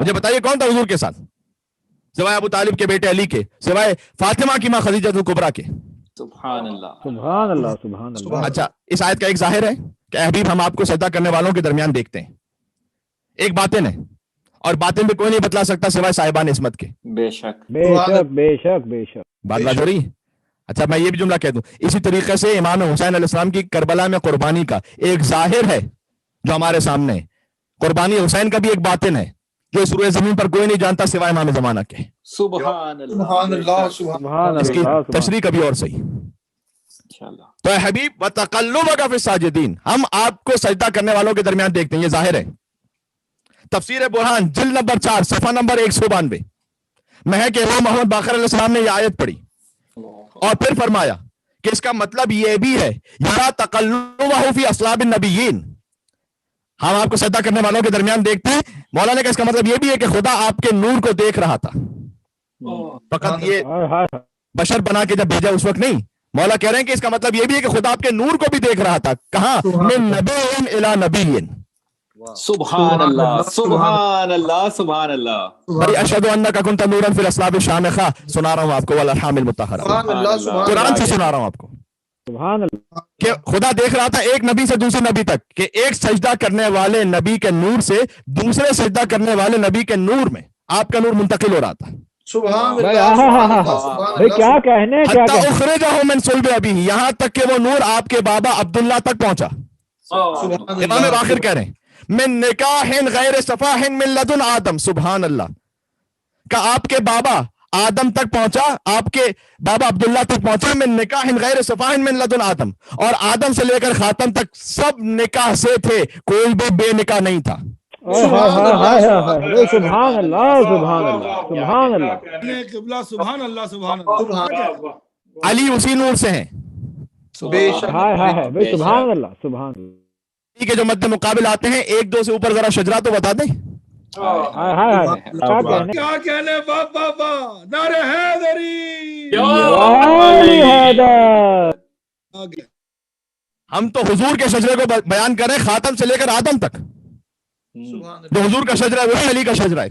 S4: مجھے بتائیے کون تھا حضور کے ساتھ سوائے ابو طالب کے بیٹے علی کے، سوائے فاطمہ کی ماں خدیجہ الکبریٰ کے؟
S10: سبحان اللہ
S7: سبحان اللہ سبحان اللہ.
S4: اچھا اس آیت کا ایک ظاہر ہے کہ اے حبیب ہم آپ کو سجدہ کرنے والوں کے درمیان دیکھتے ہیں، ایک باطن ہے، اور باطن میں کوئی نہیں بتلا سکتا سوائے صاحبان عصمت کے.
S10: بے شک
S7: بے شک بے شک بے شک.
S4: بات ہو رہی ہے؟ اچھا میں یہ بھی جملہ کہہ دوں، اسی طریقے سے امام حسین علیہ السلام کی کربلا میں قربانی کا ایک ظاہر ہے جو ہمارے سامنے ہے، قربانی حسین کا بھی ایک باطن ہے جو اس روئے زمین پر کوئی نہیں جانتا سوائے امام زمانہ کے.
S10: سبحان اللہ
S9: سبحان اللہ
S7: سبحان
S4: اس کی
S7: اللہ.
S4: تشریح کبھی اور صحیح.
S10: انشاءاللہ.
S4: تو اے حبیب وَتَقَلُّبَكَ فِي السَّاجِدِينَ، ہم آپ کو سجدہ کرنے والوں کے درمیان دیکھتے ہیں، یہ ظاہر ہے. تفسیر برہان جلد نمبر 4 صفحہ نمبر 192 میں ہے کہ امام محمد باقر علیہ السلام نے یہ آیت پڑھی اور پھر فرمایا کہ اس کا مطلب یہ بھی ہے یرا تقلبہ فی اصلاب النبیین، ہم آپ کو سجدہ کرنے والوں کے درمیان دیکھتے ہیں. مولانا کا اس کا مطلب یہ بھی ہے کہ خدا آپ کے نور کو دیکھ رہا تھا، فقط یہ بشر بنا کے جب بھیجا اس وقت نہیں. مولا کہہ رہے ہیں کہ اس کا مطلب یہ بھی ہے کہ خدا آپ کے نور کو بھی دیکھ رہا تھا. کہاں؟ من نبی الی نبی.
S10: سبحان اللہ سبحان اللہ سبحان اللہ.
S4: بھائی اشہد انک کنت نورا فی الاصلاب الشامخہ سنا رہا ہوں آپ کو، والارحام المطہرہ، قرآن سے سنا رہا ہوں آپ کو.
S7: سبحان اللہ.
S4: کہ خدا دیکھ رہا تھا ایک نبی سے دوسرے نبی تک کہ ایک سجدہ کرنے والے نبی کے نور سے دوسرے سجدہ کرنے والے نبی کے نور میں آپ کا نور منتقل ہو رہا تھا.
S9: سبحان اللہ.
S7: کیا کہنے کیا
S4: حتی اخرجہ من صلب ابیہ، یہاں تک کہ وہ نور آپ کے بابا عبداللہ تک پہنچا. امام باقر کہہ رہے ہیں من نکاح غیر صفاح من لدن آدم، سبحان اللہ، کہ آپ کے بابا آدم تک پہنچا، آپ کے بابا عبداللہ تک پہنچا من نکاح غیر صفاح من لدن آدم، اور آدم سے لے کر خاتم تک سب نکاح سے تھے، کوئی بھی بے نکاح نہیں تھا.
S7: سبحان اللہ سبحان اللہ سبحان اللہ.
S2: سبحان اللہ سبحان اللہ.
S4: علی اسی نور سے ہیں.
S7: سبحان اللہ سبحان اللہ.
S4: کے جو مد مقابل آتے ہیں ایک دو سے اوپر ذرا شجرا تو بتا دیں.
S2: کیا کہنے بابا، نعرہ حیدری.
S4: ہم تو حضور کے شجرے کو بیان کریں، خاتم سے لے کر آدم تک. جو حضور کا شجرہ ہے وہی علی کا شجرہ ہے،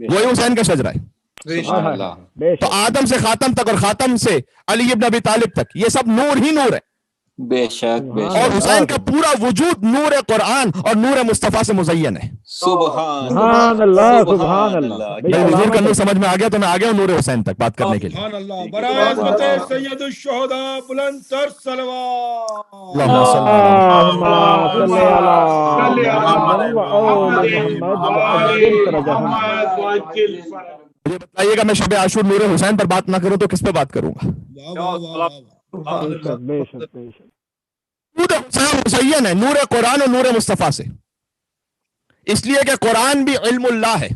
S4: وہی حسین کا شجرہ ہے. تو آدم سے خاتم تک اور خاتم سے علی ابن ابی طالب تک یہ سب نور ہی نور ہے.
S10: بے شک بے شک.
S4: اور حسین کا پورا وجود نور قرآن اور نور مصطفیٰ سے مزین ہے.
S10: سبحان
S7: اللہ سبحان اللہ.
S4: حضور کا نور سمجھ میں آ گیا تو میں آ گیا نور حسین تک بات کرنے کے لیے.
S2: سبحان اللہ. برائے عظمت سید الشہداء بلند تر صلوات.
S4: مجھے بتائیے گا میں شب عاشور نور حسین پر بات نہ کروں تو کس پہ بات کروں گا؟ حسین ہے نور قرآن اور نور مصطفیٰ سے، اس لیے کہ قرآن بھی علم اللہ ہے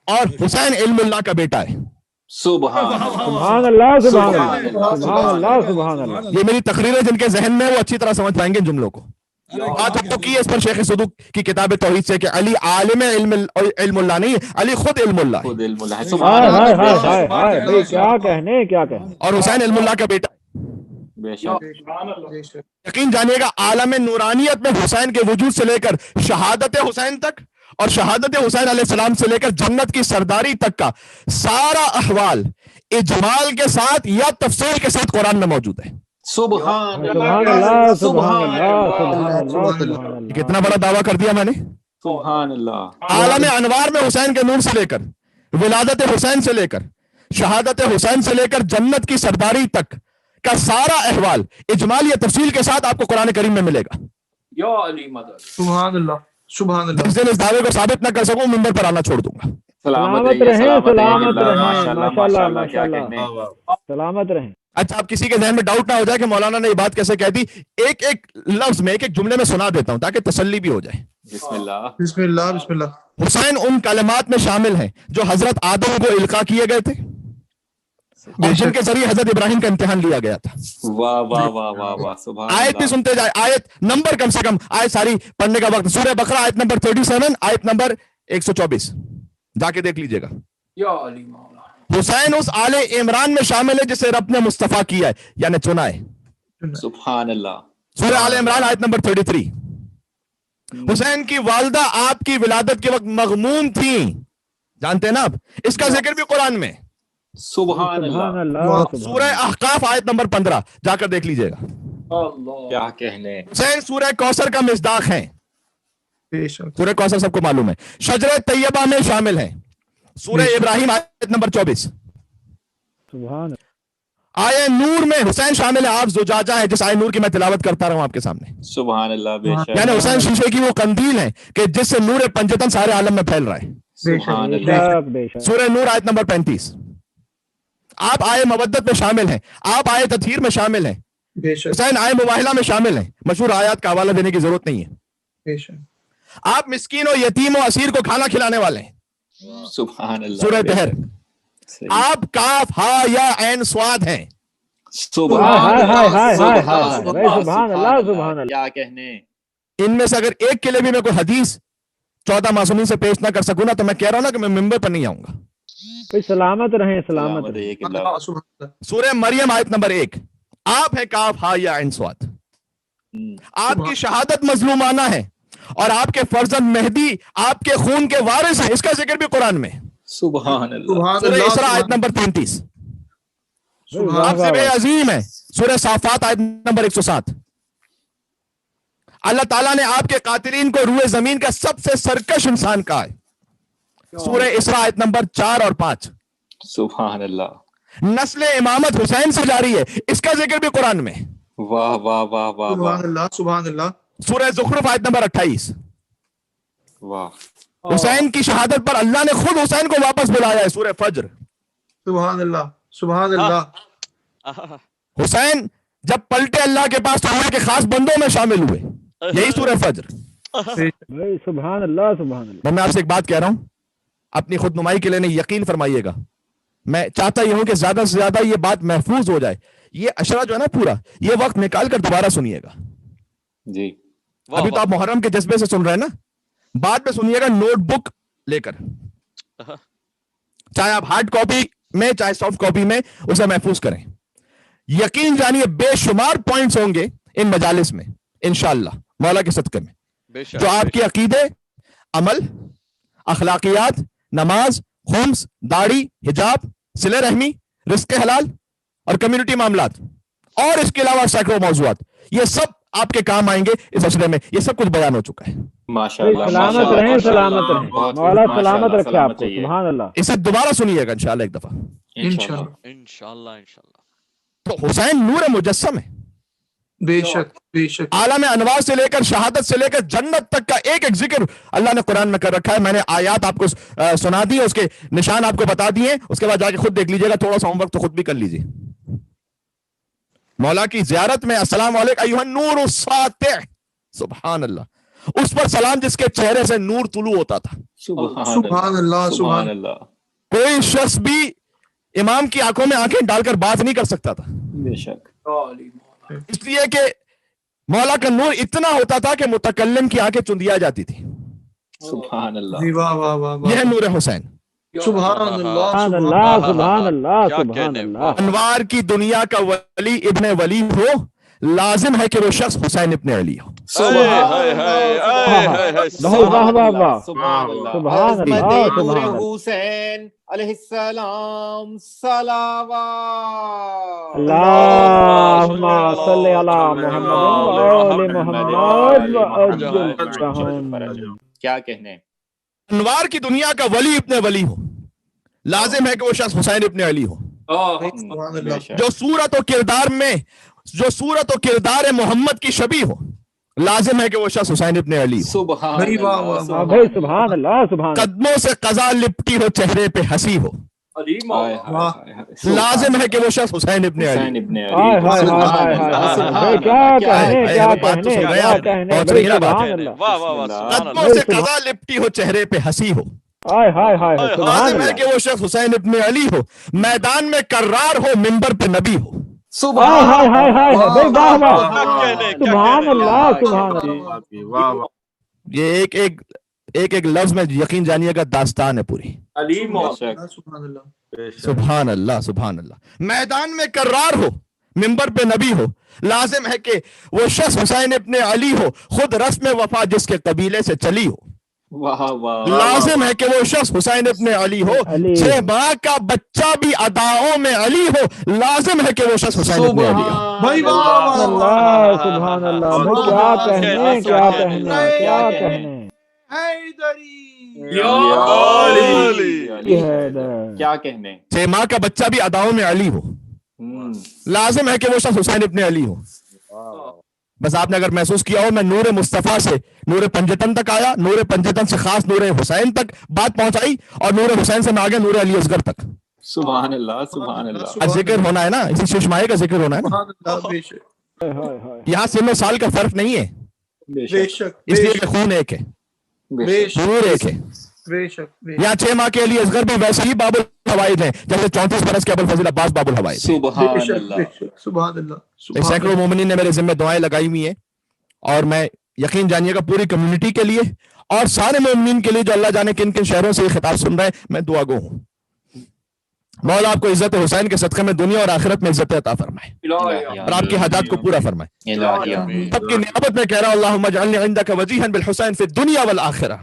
S4: اور حسین علم اللہ کا بیٹا ہے.
S7: سبحان اللہ سبحان اللہ سبحان اللہ سبحان اللہ.
S4: یہ میری تقریر ہے، جن کے ذہن میں وہ اچھی طرح سمجھ پائیں گے ان جملوں کو. بات ہم تو کی ہے اس پر شیخ صدوق کی کتاب توحید سے کہ علی عالم علم اللہ نہیں، علی خود علم اللہ ہے.
S7: کیا کہنے کیا کہنے.
S4: اور حسین علم اللہ کا بیٹا. یقین جانیے گا عالم نورانیت میں حسین کے وجود سے لے کر شہادت حسین تک اور شہادت حسین علیہ السلام سے لے کر جنت کی سرداری تک کا سارا احوال اجمال کے ساتھ یا تفصیل کے ساتھ قرآن میں موجود ہے.
S10: سبحان
S7: اللہ سبحان اللہ.
S4: کتنا بڑا دعویٰ کر دیا میں نے.
S10: سبحان اللہ.
S4: عالم انوار میں حسین کے نور سے لے کر ولادت حسین سے لے کر شہادت حسین سے لے کر جنت کی سرداری تک کا سارا احوال اجمال یا تفصیل کے ساتھ آپ کو قرآن کریم میں ملے گا.
S9: سبحان اللہ سبحان اللہ.
S4: جس دن اس دعوے کو ثابت نہ کر سکوں منبر پر آنا چھوڑ دوں گا.
S7: سلامت رہیں سلامت رہیں ماشاءاللہ ماشاءاللہ سلامت رہیں.
S4: اچھا آپ کسی کے ذہن میں ڈاؤٹ نہ ہو جائے کہ مولانا نے یہ بات کیسے کہہ دی، ایک ایک لفظ میں ایک ایک جملے میں سنا دیتا ہوں تاکہ تسلی بھی ہو جائے.
S10: بسم اللہ
S9: بسم اللہ بسم اللہ.
S4: حسین ان کلمات میں شامل ہیں جو حضرت آدم کو القا کیے گئے تھے اور جن کے ذریعے حضرت ابراہیم کا امتحان لیا گیا تھا.
S10: واہ واہ واہ واہ واہ سبحان اللہ.
S4: آیت بھی سنتے جائے، آیت نمبر کم سے کم آیت ساری پڑھنے کا وقت. سورہ بقرہ آیت نمبر 37 آیت نمبر 124 جا کے دیکھ لیجئے گا. حسین اس آل عمران میں شامل ہے جسے رب نے مصطفیٰ کیا ہے یعنی چنا ہے.
S10: سبحان اللہ.
S4: سورہ آل عمران آیت نمبر 33. حسین کی والدہ آپ کی ولادت کے وقت مغموم تھی، جانتے ہیں نا آپ، اس کا ذکر بھی قرآن میں۔
S10: سبحان اللہ،
S4: سورہ احقاف آیت نمبر 15 جا کر دیکھ لیجئے گا۔
S10: کیا کہنے،
S4: حسین سورہ کوثر کا مصداق ہیں، سورہ کوثر سب کو معلوم ہے، شجرہ طیبہ میں شامل ہیں، سورہ ابراہیم آیت نمبر 24، آیہ نور میں حسین شامل ہے، آپ زجاجہ ہیں جس آیہ نور کی میں تلاوت کرتا رہا ہوں آپ کے سامنے،
S10: سبحان اللہ، بے شک،
S4: یعنی حسین شیشے کی وہ قندیل ہے کہ جس سے نور پنجتن سارے عالم میں پھیل رہا ہے۔
S10: سبحان اللہ،
S4: سورہ نور آیت نمبر 35، آپ آئے مودت میں شامل ہیں، آپ آئے تطہیر میں شامل ہیں، حسین آئے مباہلہ میں شامل ہیں، مشہور آیات کا حوالہ دینے کی ضرورت نہیں ہے، آپ مسکین و یتیم و اسیر کو کھانا کھلانے والے ہیں،
S10: سبحان اللہ،
S4: سورہ دہر، آپ کاف ہا یا عین صاد ہیں،
S10: سبحان اللہ،
S7: سبحان اللہ، سبحان اللہ،
S10: کیا کہنے،
S4: ان میں سے اگر ایک کے لیے بھی میں کوئی حدیث 14 معصومین سے پیش نہ کر سکوں نا تو میں کہہ رہا ہوں نا کہ میں ممبر پر نہیں آؤں گا۔
S7: سلامت رہیں، سلامت رہیں۔
S4: سورہ مریم آیت نمبر 1، آپ ہے کاف ہا یا عین صاد، آپ کی شہادت مظلومانہ ہے اور آپ کے فرزند مہدی آپ کے خون کے وارث ہیں، اس کا ذکر بھی قرآن میں۔
S10: سبحان اللہ،
S4: سورہ اسراء آیت نمبر 33، آپ سے بے عظیم ہے، سورہ صافات آیت نمبر 107، اللہ تعالیٰ نے آپ کے قاتلین کو روئے زمین کا سب سے سرکش انسان کہا ہے، سورہ اسراء آیت نمبر 4 اور 5۔
S10: سبحان اللہ،
S4: نسل امامت حسین سے جاری ہے، اس کا ذکر بھی قرآن میں۔
S10: واہ واہ واہ واہ،
S9: سبحان اللہ، سبحان اللہ،
S4: سورہ زخرف آیت نمبر 28،
S10: واہ،
S4: حسین کی شہادت پر اللہ نے خود حسین کو واپس بلایا ہے، سورہ فجر۔
S9: سبحان اللہ، سبحان اللہ،
S4: حسین جب پلٹے اللہ کے پاس تو اللہ کے خاص بندوں میں شامل ہوئے، یہی سورہ فجر۔
S7: سبحان اللہ، سبحان اللہ۔
S4: میں آپ سے ایک بات کہہ رہا ہوں، اپنی خود نمائی کے لیے یقین فرمائیے گا، میں چاہتا یہ ہوں کہ زیادہ سے زیادہ یہ بات محفوظ ہو جائے، یہ اشرا جو ہے نا پورا، یہ وقت نکال کر دوبارہ سنیے گا
S10: جی،
S4: ابھی تو آپ محرم کے جذبے سے سن رہے ہیں نا، بعد میں سنیے گا نوٹ بک لے کر، چاہے آپ ہارڈ کاپی میں چاہے سافٹ کاپی میں اسے محفوظ کریں، یقین جانیے بے شمار پوائنٹس ہوں گے ان مجالس میں انشاءاللہ مولا کے صدقے میں، جو آپ کے عقیدے، عمل، اخلاقیات، نماز، خمس، داڑھی، حجاب، صلہ رحمی، رزق حلال اور کمیونٹی معاملات اور اس کے علاوہ سینکڑوں موضوعات، یہ سب آپ کے کام آئیں گے اس اشرے میں، یہ سب کچھ بیان ہو چکا ہے۔
S10: ماشاءاللہ،
S7: سلامت رہیں، سلامت رہیں، مولا سلامت رکھے آپ کو، سبحان اللہ۔
S4: اسے دوبارہ سنیے گا انشاءاللہ ایک دفعہ۔
S8: انشاءاللہ،
S4: تو حسین نور مجسم ہے،
S9: بے شک، بے شک،
S4: عالم انوار سے لے کر شہادت سے لے کر جنت تک کا ایک ایک ذکر اللہ نے قرآن میں کر رکھا ہے۔ میں نے آیات آپ کو سنا دی، اس کے نشان آپ کو بتا دیے، اس کے بعد جا کے خود دیکھ لیجئے گا، تھوڑا سا ہوم ورک تو خود بھی کر لیجئے۔ مولا کی زیارت میں السلام علیکم ایھا النور الساطع، سبحان اللہ، اس پر سلام جس کے چہرے سے نور طلوع ہوتا تھا۔
S9: سبحان اللہ، سبحان
S10: اللہ،
S4: کوئی شخص بھی امام کی آنکھوں میں آنکھیں ڈال کر بات نہیں کر سکتا تھا،
S10: بے شک،
S4: اس لیے کہ مولا کا نور اتنا ہوتا تھا کہ متکلم کی آنکھیں چندیا جاتی تھی۔
S10: سبحان اللہ،
S9: واہ واہ واہ،
S4: یہ ہے نور حسین۔
S9: سبحان اللہ،
S7: سبحان اللہ، سبحان اللہ، سبحان اللہ۔
S4: انوار کی دنیا کا ولی ابن ولی ہو، لازم ہے کہ وہ شخص حسین ابن علی ہو۔
S7: واہ واہ واہ واہ،
S10: سبحان اللہ،
S7: سبحان اللہ، سبحان اللہ۔
S10: حسین علیہ السلام صلوات،
S7: اللہم صلی علی محمد وآل محمد وعجل۔
S10: کیا کہنے،
S7: انوار کی دنیا کا ولی ابن ولی ہو، لازم ہے کہ وہ شخص حسین ابن علی ہو، جو صورت و کردار محمد کی شبیہ ہو، لازم ہے کہ وہ شخص حسین ابن علی ہو،
S10: سبحان
S7: اللہ، سبحان،
S4: قدموں سے قضا لپٹی ہو، چہرے پہ ہنسی ہو، لازم ہے کہ وہ شخص حسین ابن علی۔ قدموں سے قضا لپٹی ہو، چہرے پہ ہنسی ہو، لازم ہے کہ وہ شخص حسین ابن علی ہو، میدان میں کرار ہو، منبر پہ نبی ہو۔
S7: سبحان اللہ، سبحان اللہ۔
S4: یہ ایک لفظ میں یقین جانیے گا داستان ہے پوری۔ سبحان اللہ، سبحان اللہ۔ میدان میں کرار ہو،
S7: منبر پہ نبی ہو، لازم ہے کہ وہ شخص حسین ابن علی ہو، خود رسم وفا جس کے قبیلے سے چلی ہو. لازم ہے کہ وہ شخص حسین ابن علی ہو، 6 ماہ کا بچہ بھی اداؤں میں علی ہو، لازم ہے کہ وہ شخص حسین ابن علی ہو.
S2: سبحان اللہ. کیا کہنے
S10: کیا کہنے.
S7: 6 ماہ کا بچہ بھی اداؤں میں علی ہو، لازم ہے کہ وہ شخص حسین ابن علی ہو. بس آپ نے اگر محسوس کیا ہو میں نور مصطفیٰ سے نور پنجتن تک آیا، نور پنجتن سے خاص نور حسین تک بات پہنچائی، اور نور حسین سے میں آگے نور علی اصغر تک.
S10: سبحان اللہ سبحان اللہ.
S7: ذکر ہونا ہے نا، اسی ششمائے کا ذکر ہونا ہے نا. یہاں سن و سال کا فرق نہیں ہے، اس لیے کہ خون ایک ہے، نور ایک ہے. یہاں 6 ماہ کے علی اصغر بھی ویسے ہی باب الحوائج ہیں جیسے 34 برس کے ابوالفضل عباس باب الحوائج.
S9: سبحان اللہ.
S7: سینکڑوں مومنین نے میرے ذمہ دعائیں لگائی ہوئی ہیں، اور میں یقین جانیے گا پوری کمیونٹی کے لیے اور سارے مومنین کے لیے جو اللہ جانے کن کن شہروں سے یہ خطاب سن رہے ہیں، میں دعا گو ہوں. مولا آپ کو عزت حسین کے صدقے میں دنیا اور آخرت میں عزت عطا فرمائے اور آپ کی حاجات کو پورا فرمائے. سب کی نیابت میں کہہ رہا ہوں اللہم اجعلنی عندک وجیہا بالحسین فی الدنیا والآخرہ.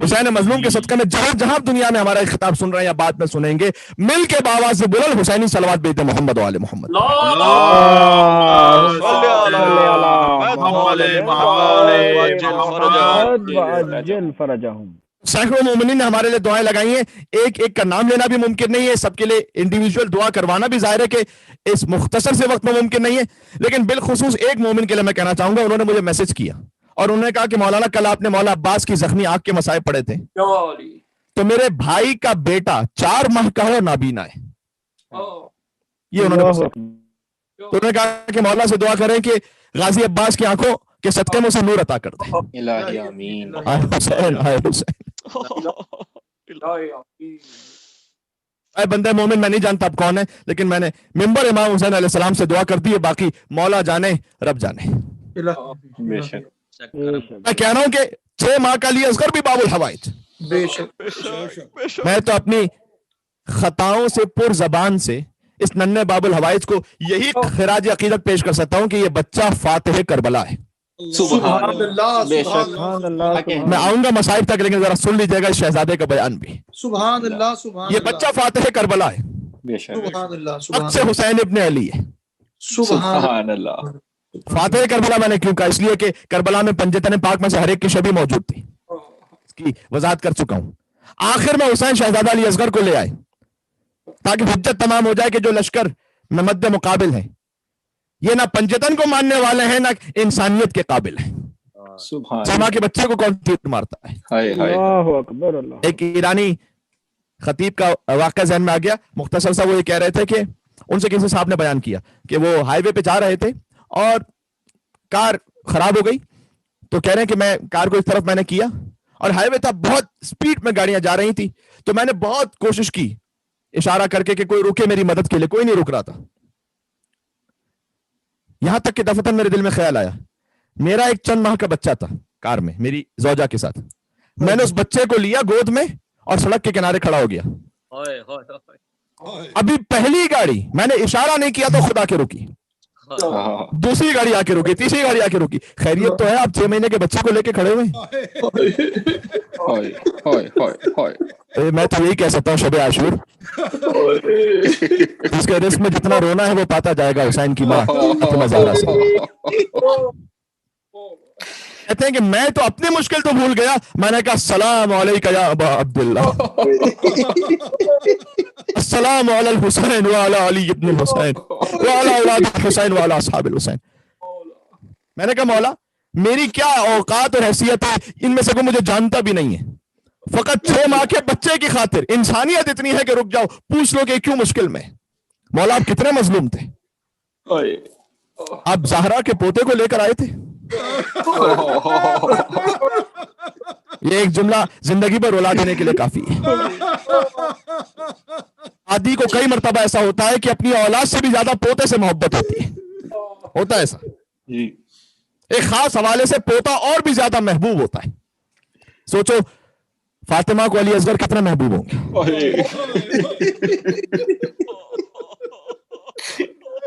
S7: حسین مظلوم کے صدقے میں جہاں جہاں دنیا میں ہمارا خطاب سن رہے ہیں یا بعد میں سنیں گے، مل کے باواز سے بلند حسینی صلوات بیت محمد و آل محمد. سینکڑوں مومنین نے ہمارے لیے دعائیں لگائی ہیں، ایک ایک کا نام لینا بھی ممکن نہیں ہے، سب کے لیے انڈیویجول دعا کروانا بھی ظاہر ہے کہ اس مختصر سے وقت میں ممکن نہیں ہے. لیکن بالخصوص ایک مومن کے لیے میں کہنا چاہوں گا، انہوں نے مجھے میسج کیا اور انہوں نے کہا کہ مولانا کل آپ نے مولا عباس کی زخمی آنکھ کے مصائب پڑھے تھے، تو میرے بھائی کا بیٹا 4 ماہ کا ہے اور نابینا ہے. یہ انہوں نے تو انہوں نے کہا کہ مولا سے دعا کریں کہ غازی عباس کی آنکھوں کے صدقے میں اسے نور عطا کر دیں.
S10: الہی آمین.
S7: حسین حسین. اے بندے مومن، میں نہیں جانتا اب کون ہے، لیکن میں نے ممبر امام حسین علیہ السلام سے دعا کر دی ہے، باقی مولا جانے رب جانے. میں کہہ رہا ہوں کہ 6 ماہ کا علی اصغر بھی باب الحوائج. میں تو اپنی خطاؤں سے پر زبان سے اس ننھے باب الحوائج کو یہی خراج عقیدت پیش کر سکتا ہوں کہ یہ بچہ فاتح کربلا ہے.
S9: سبحان اللہ.
S7: میں آؤں گا مصائب تک، لیکن ذرا سن لیجیے گا اس شہزادے کا بیان بھی.
S9: سبحان اللہ. سبحان
S7: یہ بچہ فاتح کربلا ہے،
S9: سبحان اللہ.
S7: اب سے حسین ابن علی ہے.
S9: سبحان
S10: اللہ.
S7: فاتح کربلا میں نے کیوں کہا؟ اس لیے کہ کربلا میں پنجتن پاک میں سے ہر ایک کی شبیہ موجود تھی، اس کی وضاحت کر چکا ہوں. آخر میں حسین شہزادہ علی اصغر کو لے آئے تاکہ حجت تمام ہو جائے کہ جو لشکر میں مد مقابل ہیں یہ نہ پنجتن کو ماننے والے ہیں نہ انسانیت کے قابل ہیں. سما کے بچے کو کون تیر مارتا ہے؟ ایک ایرانی خطیب کا واقعہ ذہن میں آ گیا، مختصر سا. وہ یہ کہہ رہے تھے کہ ان سے کسی صاحب نے بیان کیا کہ وہ ہائی وے پہ جا رہے تھے اور کار خراب ہو گئی، تو کہہ رہے ہیں کہ میں کار کو اس طرف میں نے کیا اور ہائی وے تھا، بہت سپیڈ میں گاڑیاں جا رہی تھی، تو میں نے بہت کوشش کی اشارہ کر کے کہ کوئی رکے میری مدد کے لیے، کوئی نہیں رک رہا تھا. یہاں تک کہ دفتن میرے دل میں خیال آیا، میرا ایک چند ماہ کا بچہ تھا کار میں میری زوجہ کے ساتھ، میں نے اس بچے کو لیا گود میں اور سڑک کے کنارے کھڑا ہو گیا. ابھی پہلی گاڑی میں نے اشارہ نہیں کیا تو خدا کے رکی، دوسری گاڑی آ کے رکی، تیسری گاڑی آ کے رکی. خیریت تو ہے، آپ 6 مہینے کے بچے کو لے کے کھڑے ہوئے. میں تو یہی کہہ سکتا ہوں شب عاشور اس کے رزق میں جتنا رونا ہے وہ پاتا جائے گا حسین کی ماں فاطمہ زہرا سے. کہتے ہیں کہ میں تو اپنی مشکل تو بھول گیا، میں نے کہا السلام علیکہ یا ابا عبداللہ، السلام علی الحسین وعلی علی ابن الحسین وعلی اولاد الحسین وعلی اصحاب الحسین. میں نے کہا مولا میری کیا اوقات اور حیثیت ہے، ان میں سے کوئی مجھے جانتا بھی نہیں ہے، فقط 6 ماہ کے بچے کی خاطر انسانیت اتنی ہے کہ رک جاؤ، پوچھ لو کہ کیوں مشکل میں. مولا آپ کتنے مظلوم تھے، آپ زہرا کے پوتے کو لے کر آئے تھے. یہ ایک جملہ زندگی پر رولا دینے کے لیے کافی ہے. آدی کو کئی مرتبہ ایسا ہوتا ہے کہ اپنی اولاد سے بھی زیادہ پوتے سے محبت ہوتی ہے، ہوتا ہے ایسا. ایک خاص حوالے سے پوتا اور بھی زیادہ محبوب ہوتا ہے. سوچو فاطمہ کو علی اصغر کتنے محبوب ہوں گے.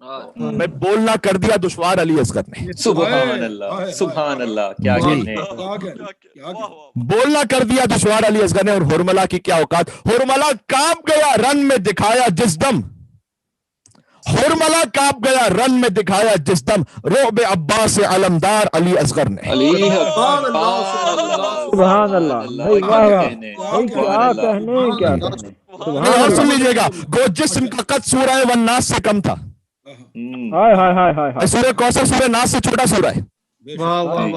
S7: میں بولنا کر دیا دشوار علی اصغر نے.
S10: سبحان اللہ کیا کہنے.
S7: بولنا کر دیا دشوار علی اصغر نے. اور ہرملا کی کیا اوقات. ہرملا کانپ گیا رن میں دکھایا جس دم. ہرملا کانپ گیا رن میں دکھایا جس دم. رعب عباس علمدار علی اصغر نے.
S2: سبحان اللہ. کیا کہنے.
S7: اور سن لیجیے گا. گو جسم کا قد سورہ والناس سے کم تھا. سورہ کوثر سورہ ناس سے چھوٹا سورہ ہے.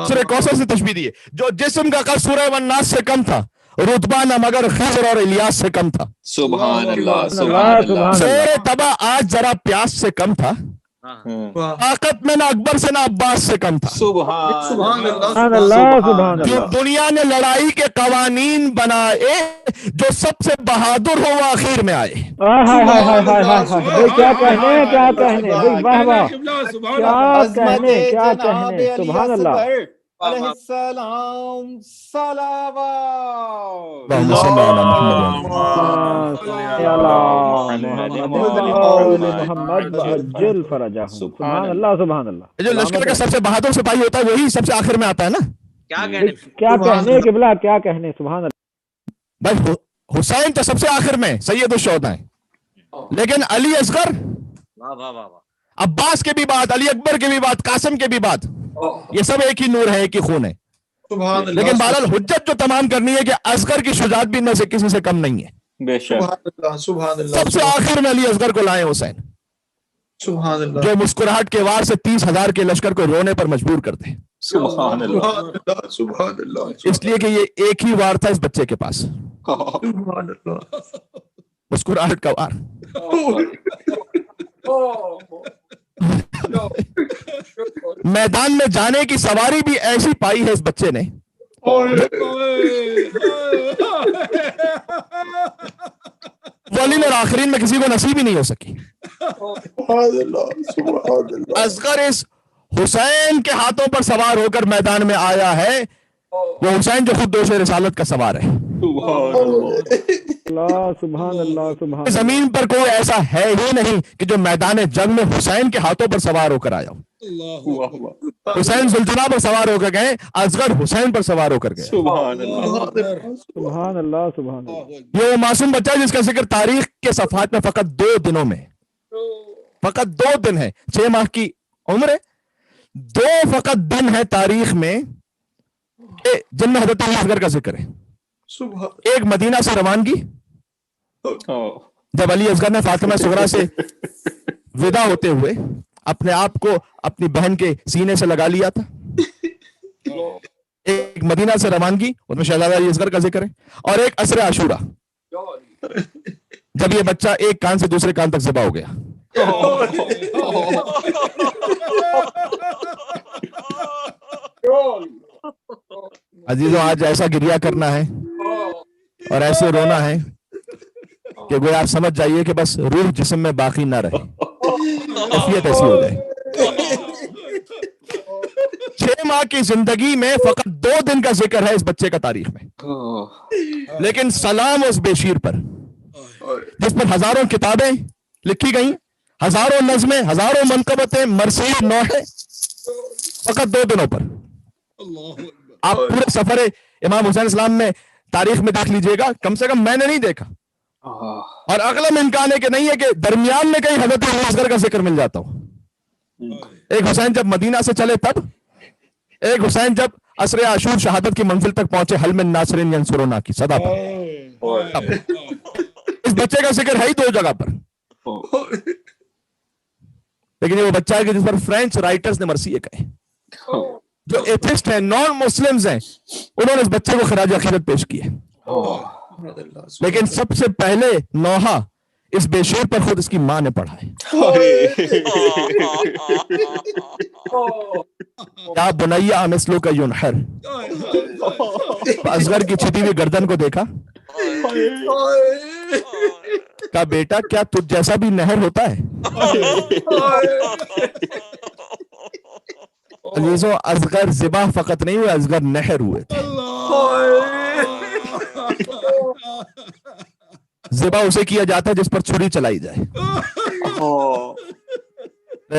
S7: سورہ کوثر سے تشبیہ دی ہے. جو جسم کا قد سورہ والناس سے کم تھا رتبہ نہ مگر خضر اور الیاس سے کم تھا.
S10: سبحان اللہ.
S7: زور تبا آج ذرا پیاس سے کم تھا. طاقت میں نہ اکبر سے نہ عباس سے کم تھا.
S10: سبحان
S2: اللہ.
S7: جو دنیا نے لڑائی کے قوانین بنائے جو سب سے بہادر ہو وہ آخر میں آئے.
S2: کیا کہنے کیا کہنے. واہ واہ. کیا کہنے. سبحان اللہ.
S10: علیہ السلام صلوات.
S7: اللہم صل علی
S2: محمد وعجل فرجہ. سبحان اللہ. سبحان اللہ.
S7: جو لشکر کا سب سے بہادر سپاہی ہوتا ہے وہی سب سے آخر میں آتا ہے نا.
S2: کیا کہنے قبلہ. کیا کہنے. سبحان اللہ.
S7: بھائی حسین تو سب سے آخر میں سید الشہداء ہیں. لیکن علی اصغر عباس کے بھی بات علی اکبر کے بھی بات قاسم کے بھی بات یہ سب ایک ہی نور ہے ایک ہی خون ہے. لیکن بہرحال حجت جو تمام کرنی ہے کہ اصغر کی شجاعت بھی ان میں سے کسی سے کم نہیں ہے. سب سے آخر میں علی اصغر کو لائے حسین. جو مسکراہٹ کے وار سے 30,000 کے لشکر کو رونے پر مجبور کرتے ہیں. اس لیے کہ یہ ایک ہی وار تھا اس بچے کے پاس. مسکراہٹ کا وار. میدان میں جانے کی سواری بھی ایسی پائی ہے اس بچے نے. اولین اور آخرین میں کسی کو نصیب ہی نہیں ہو سکی. اصغر اس حسین کے ہاتھوں پر سوار ہو کر میدان میں آیا ہے. وہ حسین جو خود دوش رسالت کا سوار ہے.
S2: سبحان اللہ. سبحان.
S7: زمین پر کوئی ایسا ہے ہی نہیں کہ جو میدان جنگ میں حسین کے ہاتھوں پر سوار ہو کر آیا ہو. حسین سلطنہ پر سوار ہو کر گئے. اصغر حسین پر سوار ہو کر گئے.
S10: سبحان اللہ.
S2: سبحان اللہ. سبحان اللہ.
S7: یہ وہ معصوم بچہ ہے جس کا ذکر تاریخ کے صفحات میں فقط 2 دنوں میں فقط 2 دن ہے. 6 ماہ کی عمر ہے. 2 فقط دن ہے تاریخ میں جن میں حضرت علی اصغر کا ذکر ہے. ایک مدینہ سے روانگی جب علی اصغر نے فاطمہ صغرا سے ودا ہوتے ہوئے اپنے آپ کو اپنی بہن کے سینے سے لگا لیا تھا. ایک مدینہ سے روانگی اس میں شہزادہ علی اصغر کا ذکر ہے. اور ایک عصر عاشورہ جب یہ بچہ ایک کان سے دوسرے کان تک ذبح ہو گیا. عزیزوں آج ایسا گریہ کرنا ہے اور ایسے رونا ہے کہ گویا آپ سمجھ جائیے کہ بس روح جسم میں باقی نہ رہے. کیفیت ایسی ہو جائے. 6 ماہ کی زندگی میں فقط 2 دن کا ذکر ہے اس بچے کا تاریخ میں. لیکن سلام اس بے شیر پر جس پر ہزاروں کتابیں لکھی گئیں, ہزاروں نظمیں, ہزاروں منقبتیں, مرثیہ نوحے فقط 2 دنوں پر. آپ پورے سفر امام حسین اسلام میں تاریخ میں دیکھ لیجئے گا, کم سے کم میں نے نہیں دیکھا اور اغلب امکان ہے کہ نہیں ہے کہ درمیان میں کہیں حضرت علی اصغر کا ذکر مل جاتا ہو. ایک حسین جب مدینہ سے چلے تب, ایک حسین جب عصر عاشور شہادت کی منزل تک پہنچے حل من ناصرین ینصرنا کی صدا پر. اس بچے کا ذکر ہے ہی 2 جگہ پر. لیکن یہ وہ بچہ ہے کہ جس پر فرینچ رائٹرز نے مرثیے کہے. جو ایتھسٹ ہیں, نان مسلمز ہیں, انہوں نے اس بچے کو خراج عقیدت پیش کی ہے. لیکن سب سے پہلے نوحہ اس بے شیر پر خود اس کی ماں نے پڑھا ہے. یا بنیا مثلو کا ینحر. اصغر کی چھپی ہوئی گردن کو دیکھا, کہا بیٹا کیا تجھ جیسا بھی نہر ہوتا ہے. عزیزوں اصغر ذبح فقط نہیں ہوئے, اصغر نہر ہوئے تھے. ذبح اسے کیا جاتا ہے جس پر چھری چلائی جائے.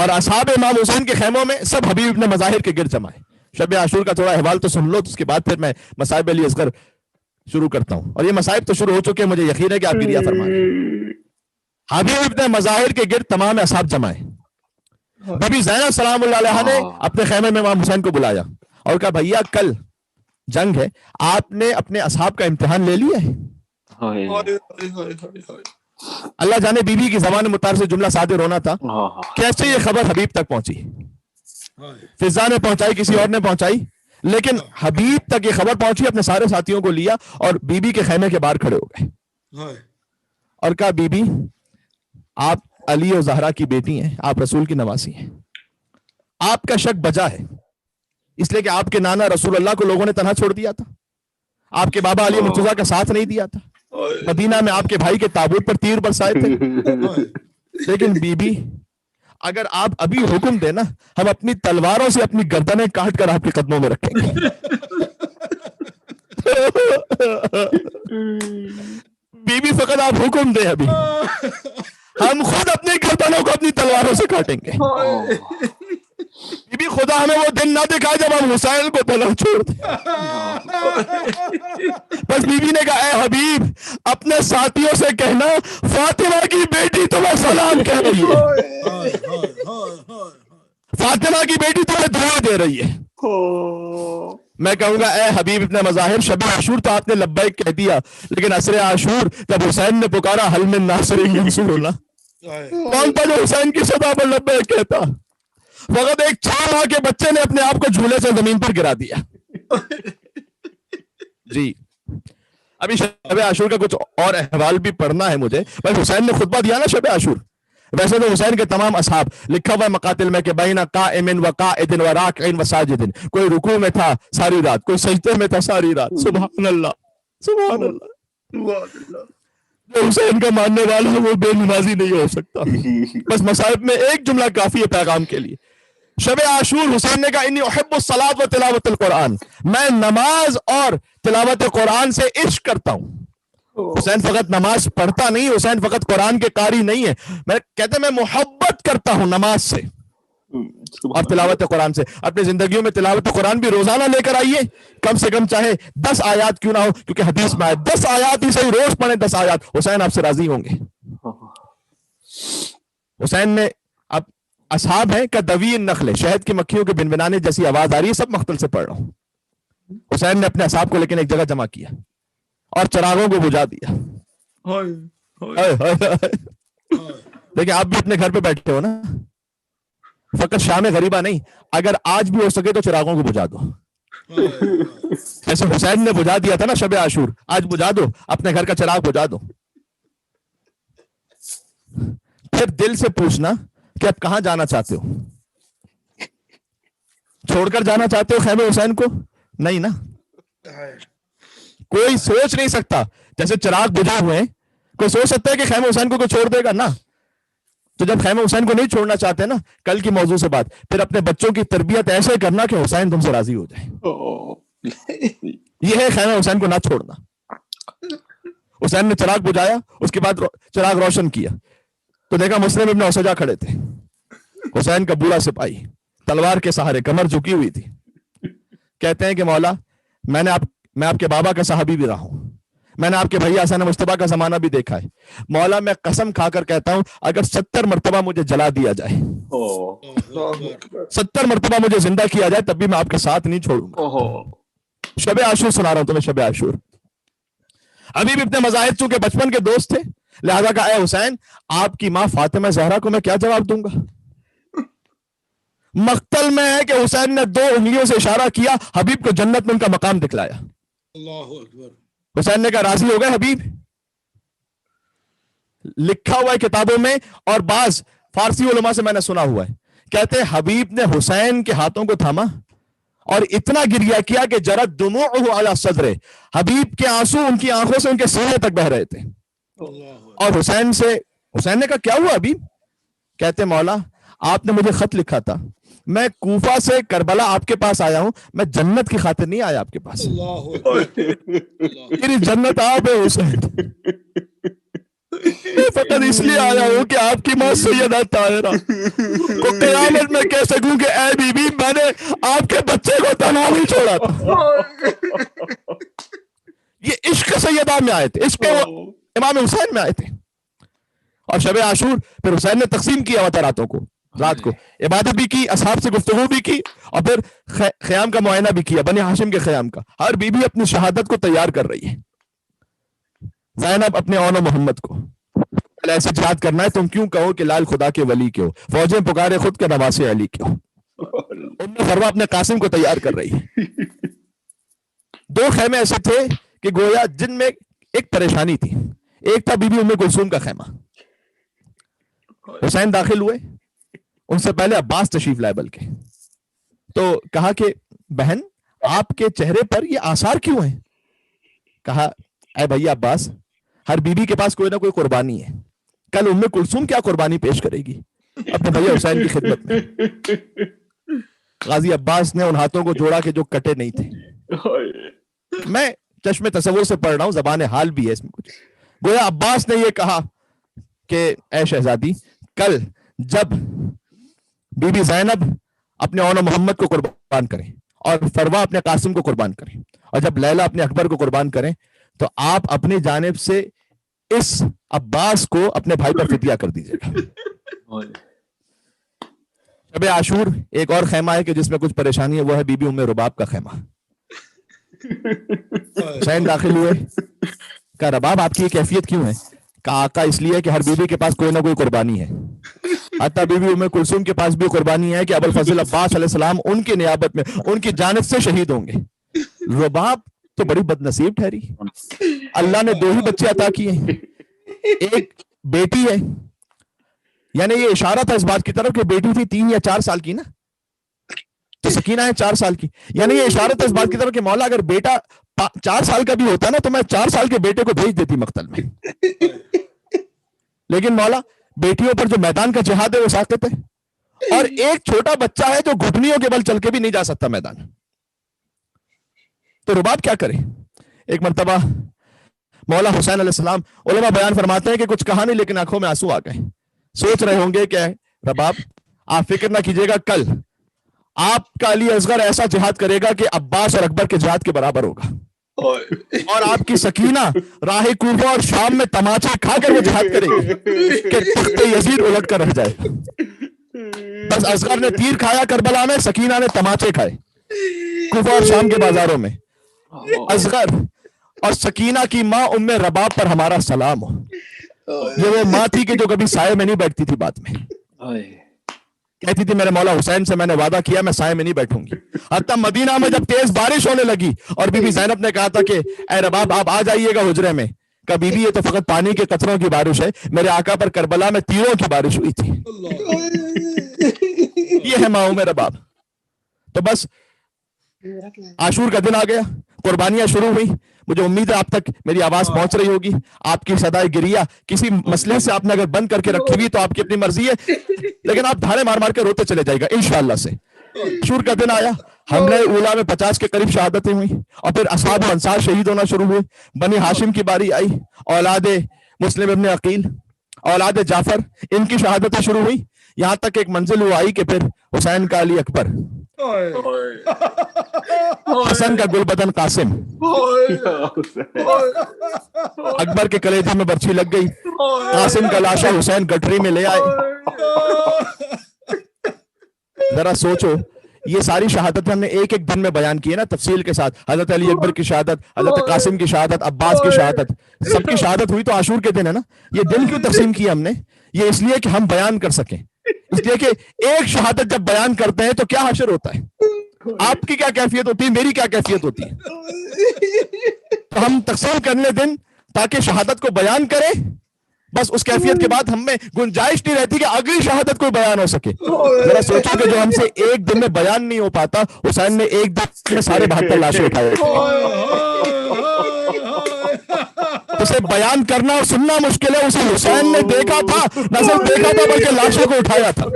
S7: اور اصحاب امام حسین کے خیموں میں سب حبیب ابن مظاہر کے گرد جمع ہے. شب عاشور کا تھوڑا احوال تو سن لو، تو اس کے بعد پھر میں مصائب علی اصغر شروع کرتا ہوں. اور یہ مصائب تو شروع ہو چکے ہیں، مجھے یقین ہے کہ آپ کی رعا فرما رہے ہیں. حبیب ابن مظاہر کے گرد تمام اصحاب جمع ہیں. بی بی زینب سلام اللہ علیہا نے اپنے خیمے میں امام حسین کو بلایا اور کہا بھیا کل جنگ ہے، آپ نے اپنے اصحاب کا امتحان لے لیا ہے؟ اللہ جانے بی بی کی زبان مطابق سے جملہ صادر ہونا تھا. کیسے یہ خبر حبیب تک پہنچی؟ فضا نے پہنچائی، کسی اور نے پہنچائی، لیکن حبیب تک یہ خبر پہنچی. اپنے سارے ساتھیوں کو لیا اور بی بی کے خیمے کے باہر کھڑے ہو گئے اور کہا بی بی آپ علی اور زہرا کی بیٹی ہیں، آپ رسول کی نواسی ہیں. آپ کا شک بجا ہے اس لیے کہ آپ کے نانا رسول اللہ کو لوگوں نے تنہا چھوڑ دیا تھا، آپ کے بابا علی مرتضیٰ کا ساتھ نہیں دیا تھا، مدینہ میں آپ کے بھائی کے تابوت پر تیر برسائے تھے. لیکن بی بی اگر آپ ابھی حکم دینا ہم اپنی تلواروں سے اپنی گردنیں کاٹ کر آپ کے قدموں میں رکھیں گے. بی بی فقط آپ حکم دیں، ابھی ہم خود اپنی گردنوں کو اپنی تلواروں سے کاٹیں گے. بی بی خدا ہمیں وہ دن نہ دکھائے جب ہم حسین کو تنہا چھوڑ دیں. بس بی بی نے کہا اے حبیب اپنے ساتھیوں سے کہنا فاطمہ کی بیٹی تمہیں سلام کہہ رہی ہے، فاطمہ کی بیٹی تمہیں دعا دے رہی ہے. میں کہوں گا اے حبیب ابن مظاہر شب عاشور تو آپ نے لبیک کہہ دیا، لیکن عصر عاشور جب حسین نے پکارا حل من ناصر ینصرنا، کون تھا جو حسین کی صدا پر لبیک کہتا؟ فقط ایک 4 ماہ کے بچے نے اپنے آپ کو جھولے سے زمین پر گرا دیا. جی ابھی شب عاشور کا کچھ اور احوال بھی پڑھنا ہے مجھے. بھائی حسین نے خطبہ دیا نا شب عاشور. ویسے تو حسین کے تمام اصحاب لکھا ہوا ہے مقاتل میں کہ بین قائم و قائد و راکع و ساجد، کوئی رکوع میں تھا ساری رات، کوئی سجدے میں تھا ساری رات. سبحان اللہ سبحان اللہ. جو حسین کا ماننے والا وہ بے نمازی نہیں ہو سکتا. بس مصائب میں ایک جملہ کافی ہے پیغام کے لیے. شب عاشور حسین نے کہا انی احب الصلاۃ و تلاوت القرآن، میں نماز اور تلاوت قرآن سے عشق کرتا ہوں. حسین فقط نماز پڑھتا نہیں، حسین فقط قرآن کے قاری نہیں ہے، میں کہتے ہیں میں محبت کرتا ہوں نماز سے اور تلاوت قرآن سے. اپنی زندگیوں میں تلاوت قرآن بھی روزانہ لے کر آئیے، کم سے کم چاہے 10 آیات کیوں نہ ہو، کیونکہ حدیث میں آئے 10 آیات ہی صحیح روز پڑھیں 10 آیات، حسین آپ سے راضی ہوں گے. حسین نے اب اصحاب ہیں کہ دوی النخل، شہد کی مکھیوں کے بنبنانے جیسی آواز آ رہی ہے، سب مختل سے پڑھ رہا ہوں. حسین نے اپنے اصحاب کو لیکن ایک جگہ جمع کیا اور چراغوں کو بجھا دیا. دیکھیں آپ بھی اپنے گھر پہ بیٹھے ہو نا، فقط شام غریبہ نہیں، اگر آج بھی ہو سکے تو چراغوں کو بجھا دو. جیسے حسین نے بجھا دیا تھا نا شب عاشور، آج بجھا دو، اپنے گھر کا چراغ بجھا دو. پھر دل سے پوچھنا کہ اب کہاں جانا چاہتے ہو؟ چھوڑ کر جانا چاہتے ہو خیمے حسین کو؟ نہیں نا. کوئی سوچ نہیں سکتا جیسے چراغ بجھا ہوئے ہیں، کوئی سوچ سکتا ہے کہ خیمہ حسین کو کوئی چھوڑ دے گا؟ نا. تو جب خیمہ حسین کو نہیں چھوڑنا چاہتے نا، کل کی موضوع سے بات، پھر اپنے بچوں کی تربیت ایسے کرنا کہ حسین تم سے راضی ہو جائے. یہ ہے خیمہ حسین کو نہ چھوڑنا. حسین نے چراغ بجھایا، اس کے بعد چراغ روشن کیا تو دیکھا مسلم ابن اسجا کھڑے تھے. حسین کا بوڑھا سپاہی تلوار کے سہارے، کمر جھکی ہوئی تھی. کہتے ہیں کہ مولا میں آپ کے بابا کا صحابی بھی رہا ہوں، میں نے آپ کے بھیا حسن مصطفیٰ کا زمانہ بھی دیکھا ہے. مولا میں قسم کھا کر کہتا ہوں اگر 70 مرتبہ مجھے جلا دیا جائے، 70 مرتبہ مجھے زندہ کیا جائے، تب بھی میں آپ کے ساتھ نہیں چھوڑوں گا. شب عاشور سنا رہا ہوں تمہیں، شب عاشور. حبیب ابن مظاہر چونکہ بچپن کے دوست تھے، لہذا کہا اے حسین آپ کی ماں فاطمہ زہرا کو میں کیا جواب دوں گا؟ مقتل میں ہے کہ حسین نے 2 انگلیوں سے اشارہ کیا، حبیب کو جنت میں ان کا مقام دکھلایا.
S9: اللہ اکبر.
S7: حسین نے کہا راضی ہو گئے حبیب؟ لکھا ہوا ہے کتابوں میں اور بعض فارسی علماء سے میں نے سنا ہوا ہے، کہتے ہیں حبیب نے حسین کے ہاتھوں کو تھاما اور اتنا گریہ کیا کہ جرت دموعہ علی صدرہ، حبیب کے آنسو ان کی آنکھوں سے ان کے سینے تک بہ رہے تھے. اور حسین نے کہا کیا ہوا حبیب؟ کہتے مولا آپ نے مجھے خط لکھا تھا، میں کوفہ سے کربلا آپ کے پاس آیا ہوں، میں جنت کی خاطر نہیں آیا آپ کے پاس. میری جنت آپ ہے حسین. میں فقط اس لیے آیا ہوں کہ آپ کی ماں سیدہ طاہرہ کو قیامت میں کہہ سکوں کہ اے بی بی میں نے آپ کے بچے کو تنہا نہیں چھوڑا تھا. یہ عشق سیدہ میں آئے تھے, عشق امام حسین میں آئے تھے. اور شب عاشور پھر حسین نے تقسیم کیا ہوتا راتوں کو, رات کو عبادت بھی کی, اصحاب سے گفتگو بھی کی, اور پھر خیام کا معائنہ بھی کیا, بنی ہاشم کے خیام کا. ہر بی بی اپنی شہادت کو تیار کر رہی ہے. زینب اپنے اون و محمد کو ایسے جہاد کرنا ہے, تم کیوں کہو کہ لال خدا کے ولی کے ہو, فوجیں پکارے خود کے نواسے علی کے ہو. ام فروا اپنے قاسم کو تیار کر رہی ہے. دو خیمے ایسے تھے کہ گویا جن میں ایک پریشانی تھی. ایک تھا بی بی ام کلثوم کا خیمہ. حسین داخل ہوئے, ان سے پہلے عباس تشریف لائے بلکہ, تو کہا کہ بہن آپ کے چہرے پر یہ آثار کیوں ہیں؟ کہا اے بھیا عباس, ہر بیوی کے پاس کوئی نہ کوئی قربانی ہے. کل ام کلثوم کیا قربانی پیش کرے گی اپنے بھیا حسین کی خدمت میں؟ غازی عباس نے ان ہاتھوں کو جوڑا کہ جو کٹے نہیں تھے. میں چشم تصور سے پڑھ رہا ہوں, زبان حال بھی ہے اس میں کچھ. گویا عباس نے یہ کہا کہ اے شہزادی, کل جب بی بی زینب اپنے اون محمد کو قربان کریں اور فروا اپنے قاسم کو قربان کریں, اور جب لیلا اپنے اکبر کو قربان کریں, تو آپ اپنی جانب سے اس عباس کو اپنے بھائی پر فدیہ کر دیجیے گا. شب عاشور ایک اور خیمہ ہے کہ جس میں کچھ پریشانی ہے, وہ ہے بی بی ام رباب کا خیمہ. حسین داخل ہوئے, کہا رباب آپ کی یہ کیفیت کیوں ہے؟ کہا آقا اس لیے کہ ہر بیوی کے پاس کوئی نہ کوئی قربانی ہے. حتیٰ بی بی ام کلثوم کے پاس بھی قربانی ہے کہ ابو الفضل عباس علیہ السلام ان کی نیابت میں ان کی جانب سے شہید ہوں گے. رباب تو بڑی بد نصیب ٹھہری, اللہ نے 2 ہی بچے عطا کیے ہیں, ایک بیٹی ہے. یعنی یہ اشارہ تھا اس بات کی طرف کہ بیٹی تھی 3 یا 4 سال کی نا, تو سکینہ ہے 4 سال کی. یعنی یہ اشارہ تھا اس بات کی طرف کہ مولا اگر بیٹا 4 سال کا بھی ہوتا نا تو میں 4 سال کے بیٹے کو بھیج دیتی مقتل میں. لیکن مولا بیٹیوں پر جو میدان کا جہاد ہے وہ ساقط ہے, اور ایک چھوٹا بچہ ہے جو گھٹنیوں کے بل چل کے بھی نہیں جا سکتا میدان. تو رباب کیا کرے؟ ایک مرتبہ مولا حسین علیہ السلام, علماء بیان فرماتے ہیں کہ کچھ کہا نہیں لیکن آنکھوں میں آنسو آ گئے. سوچ رہے ہوں گے کہ رباب آپ فکر نہ کیجئے گا, کل آپ کا علی اصغر ایسا جہاد کرے گا کہ عباس اور اکبر کے جہاد کے برابر ہوگا, اور آپ کی سکینہ راہ کوفہ اور شام میں تماچا کھا کر وہ جہاد کرے گی کہ تخت یزید الٹ کر رہ جائے. بس اصغر نے تیر کھایا کربلا میں, سکینہ نے تماچے کھائے کوفہ اور شام کے بازاروں میں. اصغر اور سکینہ کی ماں ام رباب پر ہمارا سلام ہو. یہ وہ ماں تھی کہ جو کبھی سائے میں نہیں بیٹھتی تھی, بات میں کہتی تھی میرے مولا حسین سے میں نے وعدہ کیا میں سائے میں نہیں بیٹھوں گی. حتیٰ مدینہ میں جب تیز بارش ہونے لگی اور بی بی زینب نے کہا تھا کہ اے رباب آپ آ جائیے گا حجرے میں, کہا بی بی یہ تو فقط پانی کے قطروں کی بارش ہے, میرے آقا پر کربلا میں تیروں کی بارش ہوئی تھی. یہ ہے ماں ام رباب. تو بس عاشور کا دن آ گیا, قربانیاں شروع ہوئی. مجھے امید ہے آپ تک میری آواز پہنچ رہی ہوگی. آپ کی صدائے گریہ کسی مسئلے سے آپ نے اگر بند کر کے رکھی ہوئی تو آپ کی اپنی مرضی ہے, لیکن آپ دھاڑے مار مار کے روتے چلے جائے گا انشاءاللہ سے. عاشور کا دن آیا, حملہ اولا میں 50 کے قریب شہادتیں ہوئی, اور پھر اصحاب و انصار شہید ہونا شروع ہوئے. بنی ہاشم کی باری آئی, اولاد مسلم ابن عقیل, اولاد جعفر, ان کی شہادتیں شروع ہوئی. یہاں تک ایک منزل وہ آئی کہ پھر حسین کا علی اکبر, حسن کا گل بدن قاسم, اکبر کے کلیجے میں برچھی لگ گئی, قاسم کا لاشا حسین گٹری میں لے آئے. ذرا سوچو, یہ ساری شہادت ہم نے ایک ایک دن میں بیان کی ہے نا تفصیل کے ساتھ. حضرت علی اکبر کی شہادت, حضرت قاسم کی شہادت, عباس کی شہادت, سب کی شہادت ہوئی تو عاشور کے دن ہے نا. یہ دن کیوں تقسیم کیا ہم نے؟ یہ اس لیے کہ ہم بیان کر سکیں. اس لیے کہ ایک شہادت جب بیان کرتے ہیں تو کیا حشر ہوتا ہے, آپ کی کیا کیفیت ہوتی ہے, میری کیا کیفیت ہوتی ہے. تو ہم تقسیم کرنے دن تاکہ شہادت کو بیان کریں, بس اس کیفیت کے بعد ہم میں گنجائش نہیں رہتی کہ اگلی شہادت کوئی بیان ہو سکے. ذرا سوچو کہ جو ہم سے ایک دن میں بیان نہیں ہو پاتا, حسین نے ایک دن میں سارے 72 لاشیں اٹھائے. اسے بیان کرنا اور سننا مشکل ہے, اسے حسین نے دیکھا تھا, نہ صرف دیکھا تھا بلکہ لاشوں کو اٹھایا تھا.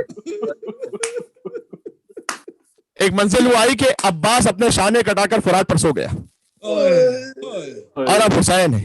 S7: ایک منزل وہ آئی کہ عباس اپنے شانے کٹا کر فرات پر سو گیا, اور اب حسین ہے.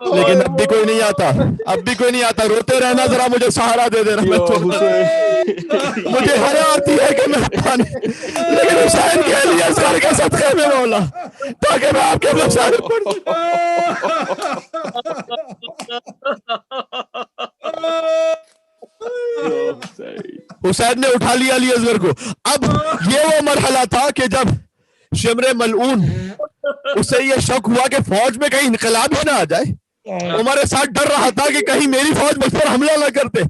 S7: لیکن اب بھی کوئی نہیں آتا، اب بھی کوئی نہیں آتا. روتے رہنا، ذرا مجھے سہارا دے دینا. مجھے حیا آتی ہے کہ میں پانی، لیکن حسین کے لیے اصغر کے صدقے میں مولا، تاکہ میں آپ کے مسائل پڑھ حسین نے اٹھا لیا علی اصغر کو. اب یہ وہ مرحلہ تھا کہ جب شمر ملعون اسے یہ شک ہوا کہ فوج میں کہیں انقلاب ہی نہ آ جائے. عمر ساتھ ڈر رہا تھا کہ کہیں میری فوج مجھ پر حملہ نہ کرتے.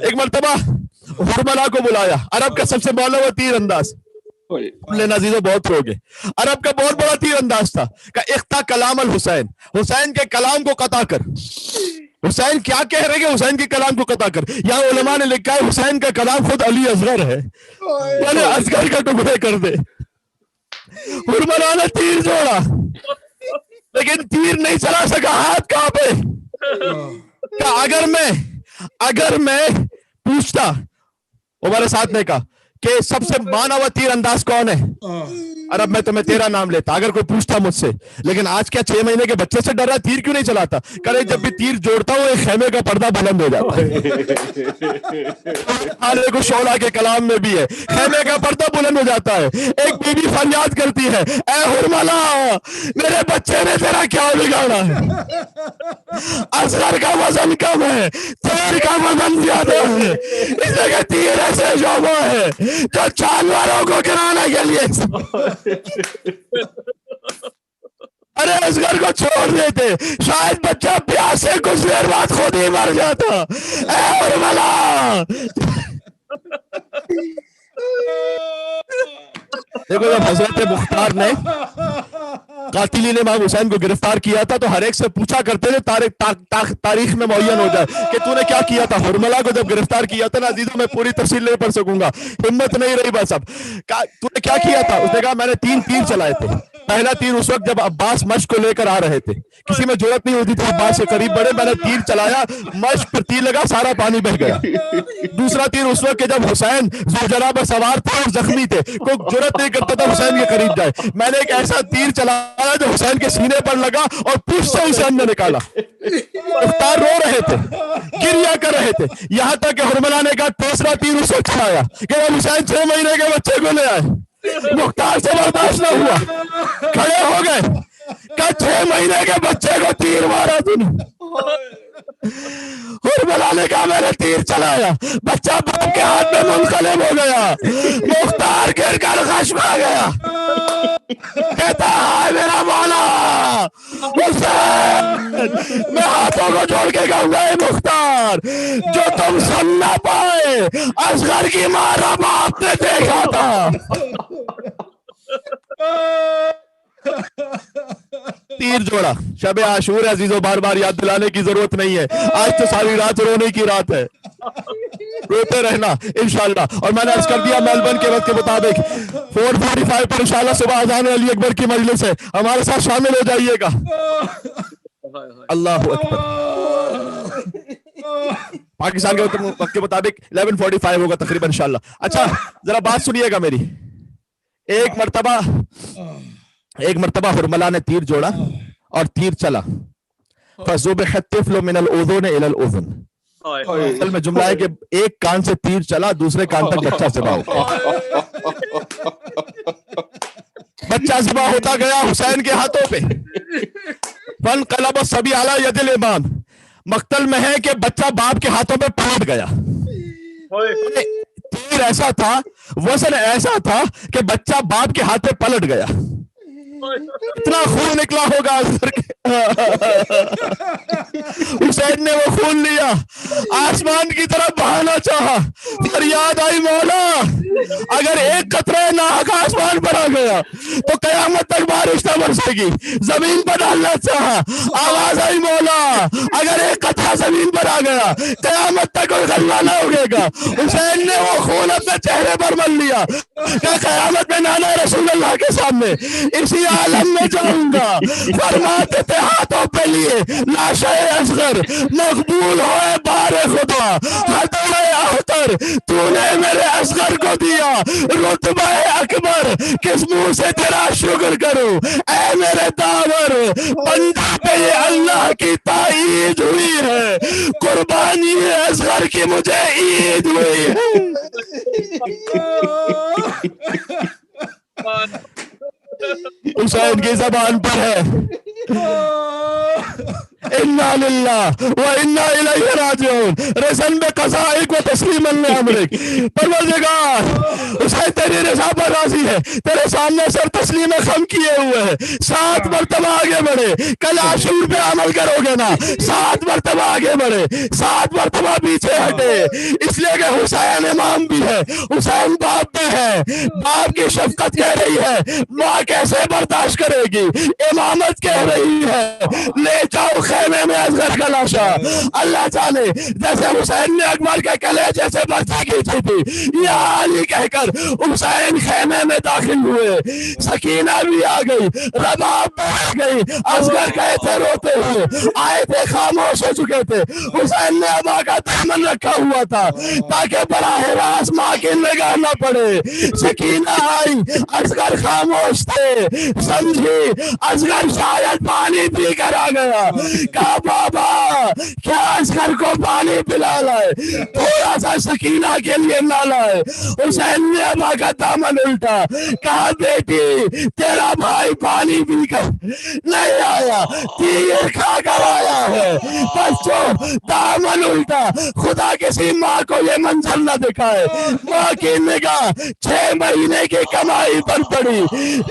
S7: ایک مرتبہ حرملہ کو بلایا، عرب کا سب سے بالا و تیر انداز. لینا عزیزو بہت رو گے. عرب کا بہت بڑا تیر انداز تھا کہ اقطع کلام الحسین، حسین کے کلام کو قطع کر. حسین کیا کہہ رہے ہیں؟ حسین کے کلام کو قطع کر. یہاں علماء نے لکھا ہے حسین کا کلام خود علی اصغر ہے، یعنی اصغر کا ٹکڑے کر دے. حرملہ نے تیر جوڑا لیکن تیر نہیں چلا سکا، ہاتھ کہاں پہ. اگر میں پوچھتا، ہمارے ساتھ نے کہا کہ سب سے مانا ہوا تیر انداز کون ہے؟ عرب میں تمہیں تیرا نام لیتا اگر کوئی پوچھتا مجھ سے. لیکن آج کیا 6 مہینے کے بچے سے ڈر رہا، تیر کیوں نہیں چلاتا؟ کرے جب بھی تیر جوڑتا ہوں ایک خیمے کا پردہ بلند ہو جاتا ہے. کو شعلہ کے کلام میں بھی ہے، خیمے کا پردہ بلند ہو جاتا ہے. ایک بی بی فریاد کرتی ہے، اے حرملہ میرے بچے نے تیرا کیا بگاڑا ہے؟ اصغر کا وزن کم ہے، تیر کا وزن زیادہ ہے. اس لیے تیر ایسے شعبہ ہے جو جانوروں کو گرانے کے لیے. ارے اصغر کو چھوڑ دیتے، شاید بچہ پیاس سے کچھ دیر بعد خود ہی مر جاتا. اے حرملہ دیکھو، جب حضرت مختار نے قاتلین امام حسین کو گرفتار کیا تھا تو ہر ایک سے پوچھا کرتے تھے تاریخ میں معین ہو جائے کہ تو نے کیا کیا تھا. حرملہ کو جب گرفتار کیا تھا نا عزیزوں، میں پوری تفصیل نہیں پڑھ سکوں گا، ہمت نہیں رہی. بس اب تو نے کیا کیا تھا؟ اس نے کہا میں نے 3 تیر چلائے تھے. پہلا تیر اس وقت جب عباس مشق کو لے کر آ رہے تھے، کسی میں جرأت نہیں ہوتی تھی عباس سے قریب بڑھے. میں نے تیر چلایا، مشق پر تیر لگا، سارا پانی بہہ گیا. دوسرا تیر اس وقت کہ جب حسین ذوالجلال پر سوار تھے اور زخمی تھے، کوئی جرأت نہیں کرتا تھا حسین کے قریب جائے. میں نے ایک ایسا تیر چلایا جو حسین کے سینے پر لگا اور پوچھ سے اسے اندر نکالا. مختار رو رہے تھے، گریا کر رہے تھے، یہاں تک کہ حرملہ نے کہا تیسرا تیر اس وقت چلایا کہ جب حسین 6 مہینے کے بچے کو لے آئے. مختار سے برداشت نہ ہوا، کھڑے ہو گئے، کہ 6 مہینے کے بچے کو تیر مارا تم نے. حرملہ نے کہا میں نے تیر چلایا، بچہ باپ کے ہاتھ میں منقلب ہو گیا. مختار گر کر خشم آ گیا، کہتا ہے میرا مولا حسین، میں ہاتھوں کو جوڑ کے کہوں گا اے مختار، جو تم سن نہ پائے اصغر کی مارا باپ نے دیکھا تھا. تیر جوڑا. شب عاشور عزیزو بار بار یاد دلانے کی ضرورت نہیں ہے، آج تو ساری رات رونے کی رات ہے. روتے رہنا انشاءاللہ. اور میں نے عرض کر دیا میلبرن کے وقت کے مطابق 4:45 پر انشاءاللہ صبح اذان علی اکبر کی مجلس ہے، ہمارے ساتھ شامل ہو جائیے گا. اللہ اکبر. پاکستان کے وقت کے مطابق 11:45 ہوگا تقریباً انشاءاللہ. اچھا ذرا بات سنیے گا میری. ایک مرتبہ حرملہ نے تیر جوڑا اور تیر چلا. فَذُبِحَ الطِّفْلُ مِنَ الْأُذُنِ إِلَى الْأُذُنِ. اصل میں جملہ ہے کہ ایک کان سے تیر چلا، دوسرے کان تک بچہ ذبح ہو گیا. بچہ ذبح ہوتا گیا حسین کے ہاتھوں پہ. فَانْقَلَبَ الصَّبِيُّ عَلَى يَدِ الْإِمَامِ. مقتل میں ہے کہ بچہ باپ کے ہاتھوں پہ پلٹ گیا. تیر ایسا تھا، وزن ایسا تھا کہ بچہ باپ کے ہاتھ پہ پلٹ گیا. اتنا خون نکلا ہوگا حسین نے وہ خون لیا، آسمان کی طرف بہانا چاہا. فریاد آئی مولا اگر ایک قطرہ ناحق آسمان پر آ گیا تو قیامت تک بارش نہ برسے گی. زمین پر ڈالنا چاہا، آواز آئی مولا اگر ایک قطرہ زمین پر آ گیا قیامت تک کوئی غلہ نہ اگے گا. حسین نے وہ خون اپنے چہرے پر مل لیا کہ قیامت میں نانا رسول اللہ کے سامنے اسی عالم میں جاؤں گا. فرماتے تھے اپنے ہاتھوں پہ لیے لاشِ اصغر مقبول ہوئے بار خدا حضرت اختر تو نے میرے اصغر کو دیا رتبہ اکبر کس منہ سے تیرا شکر کروں اے میرے داور بندہ پہ یہ اللہ کی تائید ہوئی ہے قربانی اصغر کی مجھے عید ہوئی ہے حسین کی زبان پر ہے انا للہ و انا الیہ راجعون رسن بقضائک و تسلیما لامرک پروردگار حسین تیری رضا پر راضی ہے تیرے سامنے سر تسلیم خم کیے ہوئے ہیں 7 مرتبہ آگے بڑھے کل عاشور پہ عمل کرو گے نا 7 مرتبہ آگے بڑھے 7 مرتبہ پیچھے ہٹے اس لیے کہ حسین امام بھی ہے حسین باپ بھی ہے باپ کی شفقت کہہ رہی ہے ماں کیسے برداشت کرے گی امامت کہہ رہی ہے لے جاؤ خیمے میں اصغر کا لاشا اللہ جانے جیسے حسین نے اکبر کے کلیجے سے برچہ کھینچی تھی یا علی کہہ کر حسین خیمے میں داخل ہوئے سکینہ بھی آ گئی رباب بھی آ گئی اصغر گئے تھے روتے ہوئے آئے تھے خاموش ہو چکے تھے حسین نے ابا کا دامن رکھا ہوا تھا تاکہ براہ راست ماں کی نگاہ نہ پڑے سکینہ آئی اصغر خاموش تھے سمجھی اصغر شاید پانی پی کر آ گیا کہا بابا کیا اصغر کو پانی پلا لائے تھوڑا سا سکینہ کے لیے نہ لائے حسین نے ابا کا دامن الٹا کہا بیٹی تیرا بھائی پانی پی کر نہیں آیا تیر کھا کر آیا ہے بچوں دامن الٹا خدا کسی ماں کو یہ منظر نہ دکھائے ماں کی نگاہ 6 مہینے کی کمائی پر پڑی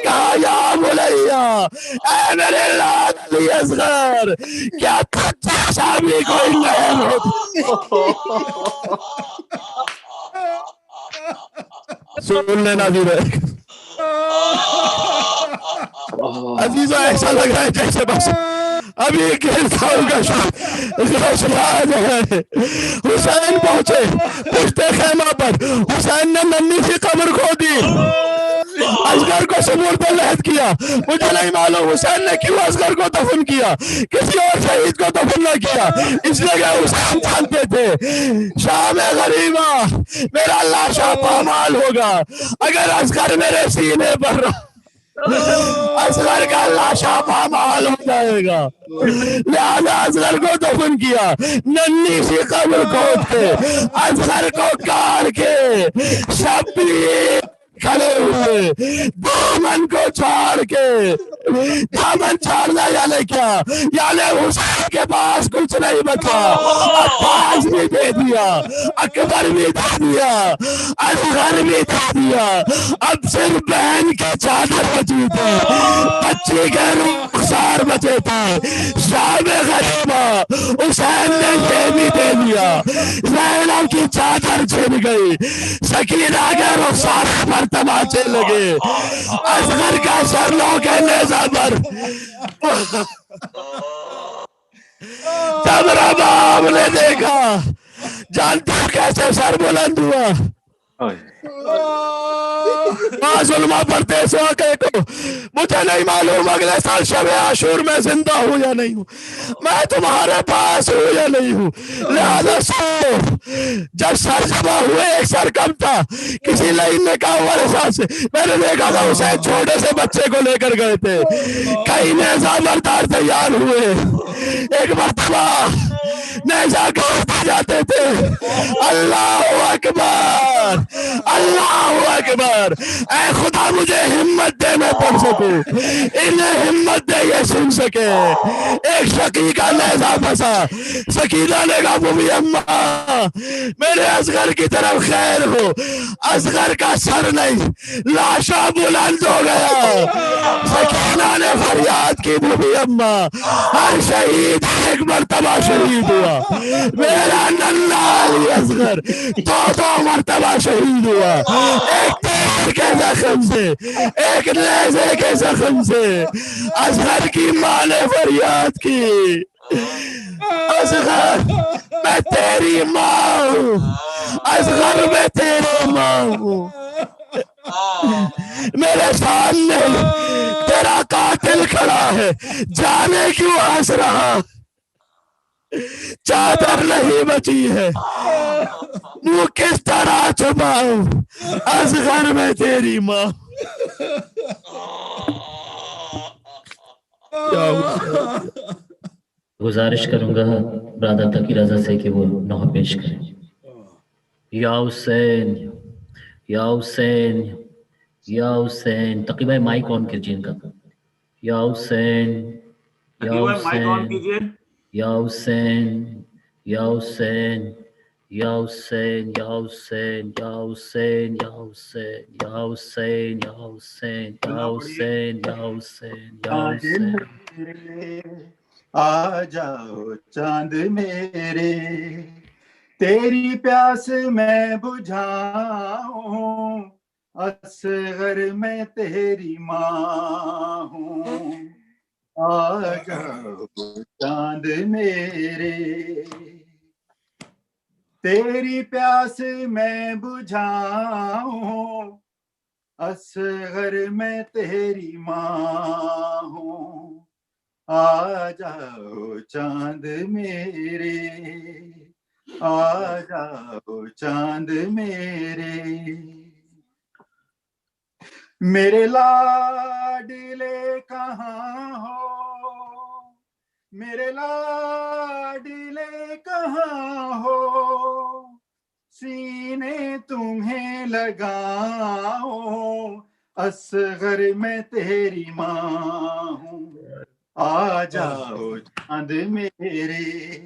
S7: کہا یا بلیہ اے میرے لال علی اصغر کیا کچا شامی کوئی نہر ہوتی سن لینا بھی رہے عزیزہ ایسا لگ رہا ہے جیسے بس ابھی گرتا ہوگا حسین پہنچے پشتے خیمہ پر حسین نے ننھی سی قبر کھو دی اصغر کو سبور پر لحد کیا مجھے نہیں معلوم حسین نے کیوں اصغر کو دفن کیا کسی اور شہید کو دفن نہ کیا اس لیے کہ حسین جانتے تھے شام غریبہ میرا لاشا پامال ہوگا اگر اصغر میرے سینے پر اصغر کا لاشا پامال ہو جائے گا لہذا اصغر کو دفن کیا ننھی سی قبر کھود کے اصغر کو کاٹ کے شبیر کھڑے ہوئے دامن کو چھاڑ کے دامن چھاڑنا یعنی کیا یعنی حسین کے پاس کچھ نہیں بچا عباس بھی دے دیا اکبر بھی دے دیا اصغر بھی دے دیا اب صرف بہن کے چادر بچی تھی بچی کے رخسار بچے تھے شام غریبہ حسین نے یہ بھی دے دیا زینب کی چادر چھن گئی سکینہ کے رخسار پر تماچے لگے اصغر کا سر لو کے نیزہ پر جب رباب نے دیکھا جانتا کیسے سر بلند ہوا ظلمہ پڑھتے اس واقعے کو مجھے نہیں معلوم اگلے سال شب عاشور میں زندہ ہوں یا نہیں ہوں میں تمہارے پاس ہوں یا نہیں ہوں لہذا سو جب سر جمع ہوئے ایک سر کم تھا کسی لائن نے کہا ہوا رسال سے میں نے دیکھا تھا حسین چھوٹے سے بچے کو لے کر گئے تھے کئی نیزہ بردار تیار ہوئے ایک مرتبہ نیزہ کھاتے جاتے تھے اللہ اکبر اللہ اکبر اے خدا مجھے ہمت دے میں پڑھ سکوں انہیں ہمت دے یہ سن سکے ایک شقی کا نیزہ پھنسا سکینہ نے کہا بوبی اماں میرے اصغر کی طرف خیر ہو اصغر کا سر نہیں لاشا بلند ہو گیا سکینہ نے فریاد کی بوبی اماں ہر شہید ایک مرتبہ شہید ہوا میرا ننھا علی اصغر 2 مرتبہ شہید ہوا ایک تیر کے زخم سے ایک نیزے کے زخم سے اصغر کی ماں نے فریاد کی اصغر میں تیری ماں ہوں اصغر میں تیری ماں ہوں میرے سامنے تیرا قاتل دل کھڑا ہے جانے کیوں ہنس رہا چادر نہیں بچی ہے منہ کس طرح چھپاؤں اصغر میں تیری ماں
S1: گزارش کروں گا برادر تقی رضا سے کہ وہ نوحہ پیش کریں. یا حسین یا حسین یا حسین. تقی بھائی مائک آن کیجئے ان کا. یا حسین یا حسین یا حسین یا حسین یا حسین یا حسین یا حسین یا حسین یا حسین یا حسین یا حسین یا حسین یا حسین.
S11: آ جاؤ چاند میرے تیری پیاس میں بجھاؤں اصغر میں تیری ماں ہوں. آ جاؤ چاند میرے تیری پیاس میں بجھاؤں اصغر میں تیری ماں ہوں. آ جاؤ چاند میرے آ جاؤ چاند میرے. میرے لاڈلے کہاں ہو میرے لاڈلے کہاں ہو سینے تمہیں لگاؤں اصغر میں تیری ماں ہوں. آ جاؤ چاند میرے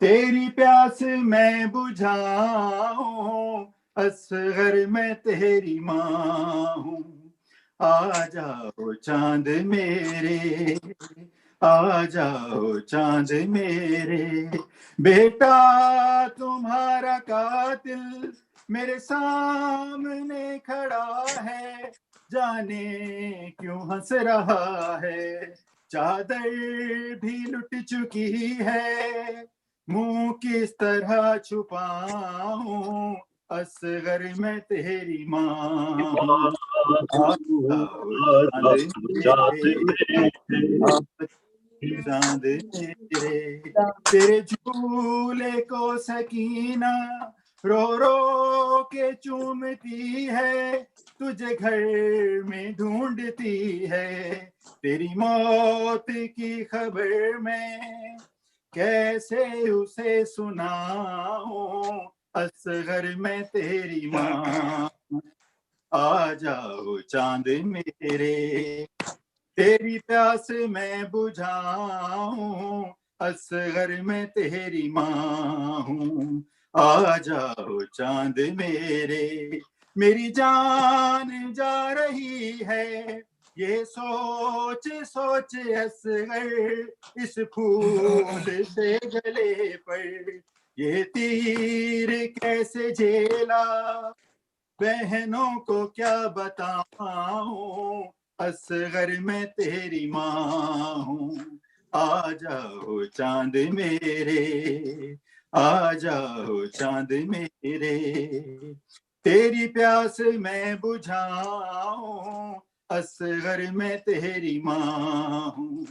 S11: تیری پیاس میں بجھاؤں اصغر میں تیری ماں ہوں. آ جاؤ چاند میرے آ جاؤ چاند میرے. بیٹا تمہارا قاتل میرے سامنے کھڑا ہے جانے کیوں ہنس رہا ہے. چادر بھی لٹ چکی ہے منہ کس طرح چھپاؤں اصغر میں تیری ماں ہوں. چاند میرے تیرے جھولے کو سکینہ رو رو کے چومتی ہے تجھے گھر میں ڈھونڈتی ہے. تیری موت کی خبر میں کیسے اسے سناؤں اصغر میں تیری ماں. آ جاؤ چاند میرے تیری پیاس میں بجھاؤں اصغر میں تیری ماں ہوں. آ جاؤ چاند میرے. میری جان جا رہی ہے یہ سوچ سوچ اصغر اس پھول سے گلے پر یہ تیر کیسے جھیلا بہنوں کو کیا بتاؤں اصغر میں تیری ماں ہوں. آ جاؤ چاند میرے آ جاؤ چاند میرے تیری پیاس میں بجھاؤں اصغر میں تیری ماں ہوں.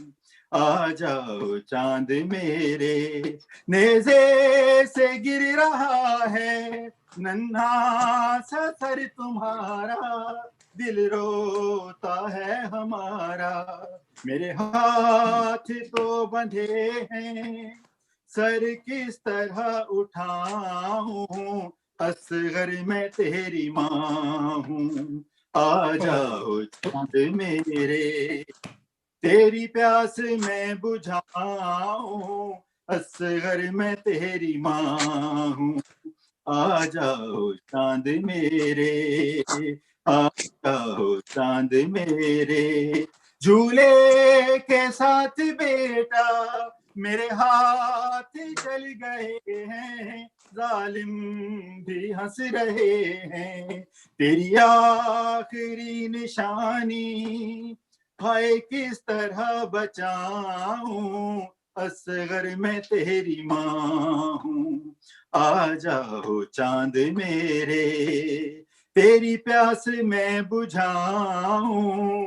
S11: آ جاؤ چاند میرے. نیزے سے گر رہا ہے ننھا سا سر تمہارا دل روتا ہے ہمارا. میرے ہاتھ تو بندھے ہیں سر کس طرح اٹھاؤں اصغر میں تیری ماں ہوں. آ جاؤ چاند میرے تیری پیاس میں بجھاؤں اصغر میں تیری ماں ہوں. آ جاؤ چاند میرے آ جاؤ چاند میرے. جھولے کے ساتھ بیٹا میرے ہاتھ جل گئے ہیں ظالم بھی ہنس رہے ہیں. تیری آخری نشانی ہائے کس طرح بچاؤں اصغر میں تیری ماں ہوں. آ جاؤ چاند میرے تیری پیاس میں بجھاؤں